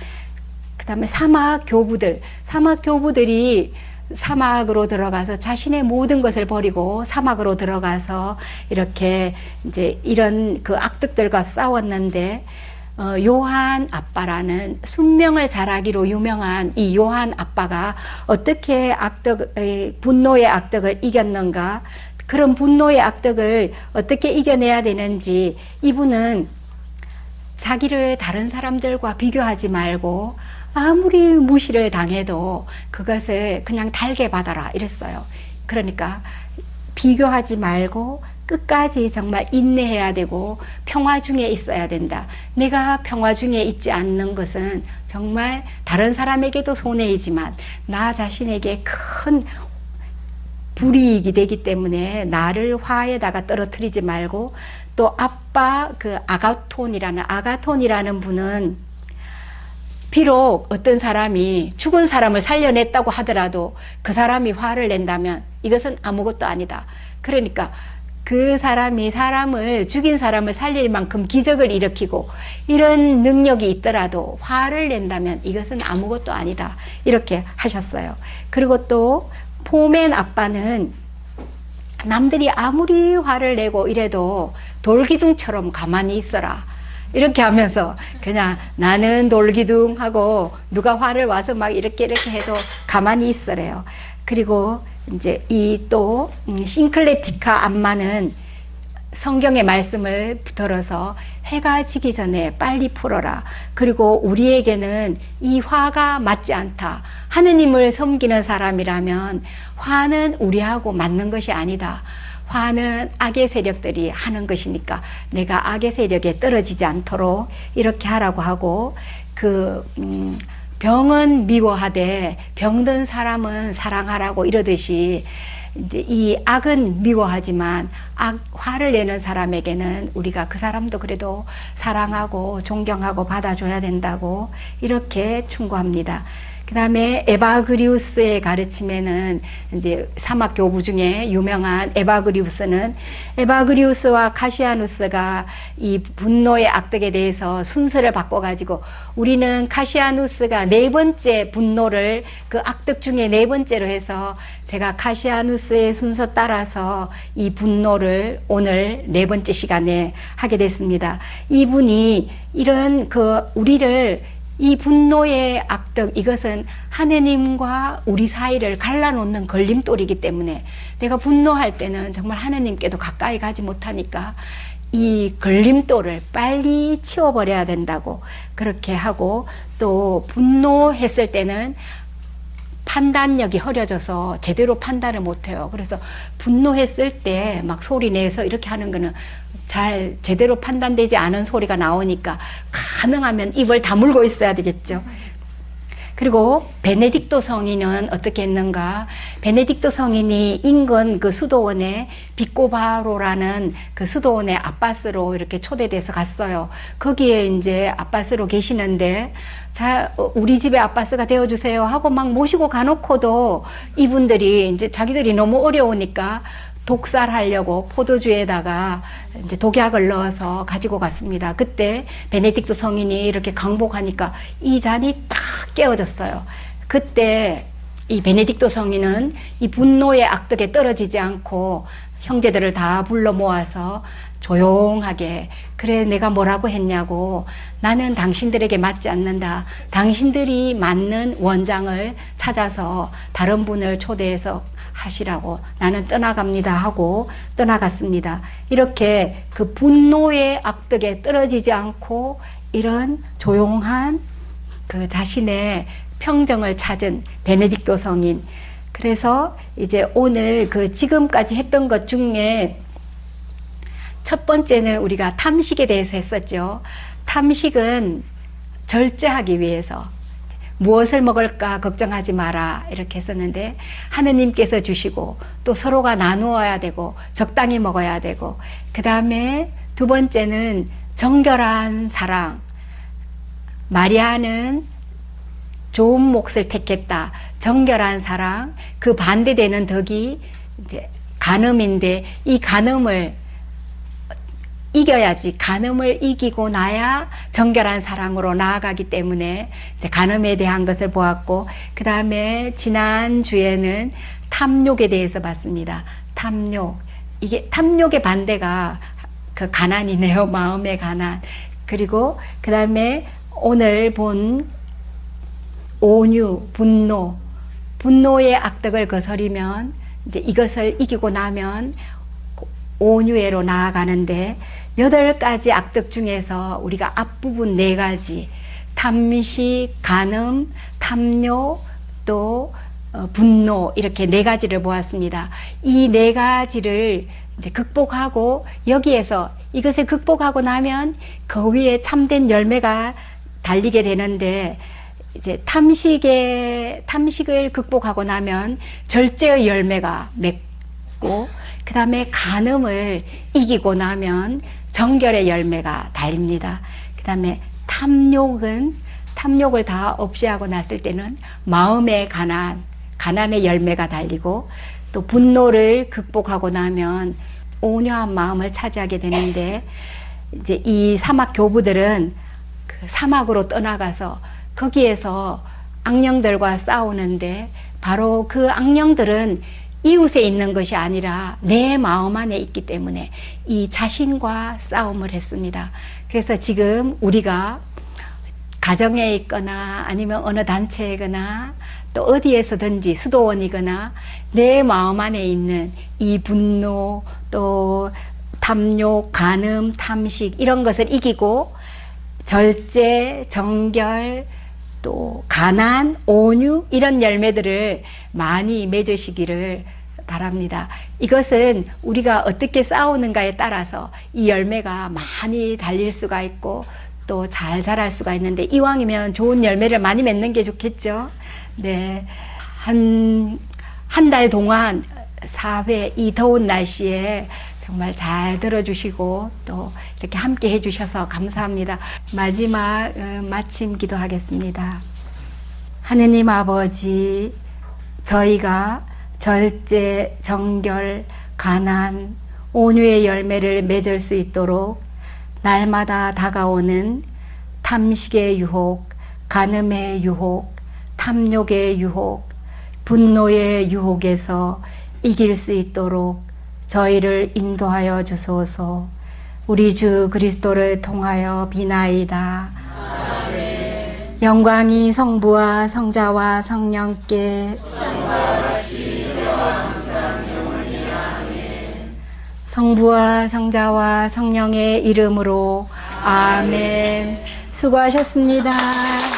그 다음에 사막 교부들이 사막으로 들어가서 자신의 모든 것을 버리고 사막으로 들어가서 이렇게 이제 이런 그 악덕들과 싸웠는데, 요한 아빠라는 순명을 잘하기로 유명한 이 요한 아빠가 어떻게 분노의 악덕을 이겼는가, 그런 분노의 악덕을 어떻게 이겨내야 되는지, 이분은 자기를 다른 사람들과 비교하지 말고 아무리 무시를 당해도 그것을 그냥 달게 받아라 이랬어요. 그러니까 비교하지 말고 끝까지 정말 인내해야 되고 평화 중에 있어야 된다. 내가 평화 중에 있지 않는 것은 정말 다른 사람에게도 손해이지만 나 자신에게 큰 불이익이 되기 때문에 나를 화에다가 떨어뜨리지 말고, 또 아빠 그 아가톤이라는 분은 비록 어떤 사람이 죽은 사람을 살려냈다고 하더라도 그 사람이 화를 낸다면 이것은 아무것도 아니다. 그러니까 그 사람이 죽인 사람을 살릴 만큼 기적을 일으키고 이런 능력이 있더라도 화를 낸다면 이것은 아무것도 아니다. 이렇게 하셨어요. 그리고 또 포맨 아빠는 남들이 아무리 화를 내고 이래도 돌기둥처럼 가만히 있어라. 이렇게 하면서 그냥 나는 돌기둥 하고 누가 화를 와서 막 이렇게 해도 가만히 있으래요. 그리고 이제 이 또 싱클레티카 안마는 성경의 말씀을 들어서 해가 지기 전에 빨리 풀어라. 그리고 우리에게는 이 화가 맞지 않다. 하느님을 섬기는 사람이라면 화는 우리하고 맞는 것이 아니다. 화는 악의 세력들이 하는 것이니까 내가 악의 세력에 떨어지지 않도록 이렇게 하라고 하고, 병은 미워하되 병든 사람은 사랑하라고 이러듯이, 이제 이 악은 미워하지만 화를 내는 사람에게는 우리가 그 사람도 그래도 사랑하고 존경하고 받아줘야 된다고 이렇게 충고합니다. 그 다음에 에바그리우스의 가르침에는, 이제 사막 교부 중에 유명한 에바그리우스와 카시아누스가 이 분노의 악덕에 대해서 순서를 바꿔가지고, 우리는 카시아누스가 네 번째 분노를 그 악덕 중에 네 번째로 해서 제가 카시아누스의 순서 따라서 이 분노를 오늘 네 번째 시간에 하게 됐습니다. 이분이 이런 우리를 이 분노의 악덕, 이것은 하느님과 우리 사이를 갈라놓는 걸림돌이기 때문에 내가 분노할 때는 정말 하느님께도 가까이 가지 못하니까 이 걸림돌을 빨리 치워버려야 된다고 그렇게 하고, 또 분노했을 때는 판단력이 흐려져서 제대로 판단을 못해요. 그래서 분노했을 때 막 소리 내서 이렇게 하는 거는 잘 제대로 판단되지 않은 소리가 나오니까 가능하면 입을 다물고 있어야 되겠죠. 그리고 베네딕토 성인은 어떻게 했는가? 베네딕토 성인이 인근 그 수도원에 비꼬바로라는 그 수도원의 아빠스로 이렇게 초대돼서 갔어요. 거기에 이제 아빠스로 계시는데, 우리 집에 아빠스가 되어주세요 하고 막 모시고 가놓고도 이분들이 이제 자기들이 너무 어려우니까 독살하려고 포도주에다가 이제 독약을 넣어서 가지고 갔습니다. 그때 베네딕토 성인이 이렇게 강복하니까 이 잔이 딱 깨어졌어요. 그때 이 베네딕토 성인은 이 분노의 악덕에 떨어지지 않고 형제들을 다 불러 모아서 조용하게, 그래 내가 뭐라고 했냐고, 나는 당신들에게 맞지 않는다, 당신들이 맞는 원장을 찾아서 다른 분을 초대해서 하시라고, 나는 떠나갑니다 하고 떠나갔습니다. 이렇게 그 분노의 악덕에 떨어지지 않고 이런 조용한 그 자신의 평정을 찾은 베네딕토 성인. 그래서 이제 오늘 그 지금까지 했던 것 중에 첫 번째는 우리가 탐식에 대해서 했었죠. 탐식은 절제하기 위해서 무엇을 먹을까 걱정하지 마라 이렇게 했었는데, 하느님께서 주시고 또 서로가 나누어야 되고 적당히 먹어야 되고, 그 다음에 두 번째는 정결한 사랑. 마리아는 좋은 몫을 택했다. 정결한 사랑. 그 반대되는 덕이 이제 간음인데, 이 간음을 이겨야지, 간음을 이기고 나야 정결한 사랑으로 나아가기 때문에 이제 간음에 대한 것을 보았고, 그 다음에 지난주에는 탐욕에 대해서 봤습니다. 탐욕. 이게 탐욕의 반대가 그 가난이네요. 마음의 가난. 그리고 그 다음에 오늘 본 온유, 분노. 분노의 악덕을 거스리면 이제 이것을 이기고 나면 온유회로 나아가는데, 8가지 악덕 중에서 우리가 앞부분 4가지, 탐식, 간음, 탐욕, 또 분노, 이렇게 4가지를 보았습니다. 이 4가지를 이제 극복하고, 여기에서 이것을 극복하고 나면 그 위에 참된 열매가 달리게 되는데, 이제 탐식을 극복하고 나면 절제의 열매가 맺고, 그 다음에 간음을 이기고 나면 정결의 열매가 달립니다. 그 다음에 탐욕을 다 없애하고 났을 때는 마음의 가난의 열매가 달리고, 또 분노를 극복하고 나면 온유한 마음을 차지하게 되는데, 이제 이 사막 교부들은 그 사막으로 떠나가서 거기에서 악령들과 싸우는데, 바로 그 악령들은 이웃에 있는 것이 아니라 내 마음 안에 있기 때문에 이 자신과 싸움을 했습니다. 그래서 지금 우리가 가정에 있거나 아니면 어느 단체이거나 또 어디에서든지 수도원이거나 내 마음 안에 있는 이 분노, 또 탐욕, 간음, 탐식, 이런 것을 이기고 절제, 정결, 또 가난, 온유, 이런 열매들을 많이 맺으시기를 바랍니다. 이것은 우리가 어떻게 싸우는가에 따라서 이 열매가 많이 달릴 수가 있고 또 잘 자랄 수가 있는데, 이왕이면 좋은 열매를 많이 맺는 게 좋겠죠. 네. 한 달 동안 4회 이 더운 날씨에 정말 잘 들어주시고 또 이렇게 함께 해주셔서 감사합니다. 마지막 마침 기도하겠습니다. 하느님 아버지, 저희가 절제, 정결, 가난, 온유의 열매를 맺을 수 있도록 날마다 다가오는 탐식의 유혹, 간음의 유혹, 탐욕의 유혹, 분노의 유혹에서 이길 수 있도록 저희를 인도하여 주소서. 우리 주 그리스도를 통하여 비나이다. 아멘. 영광이 성부와 성자와 성령께 성부와 성자와 성령의 이름으로 아멘. 수고하셨습니다.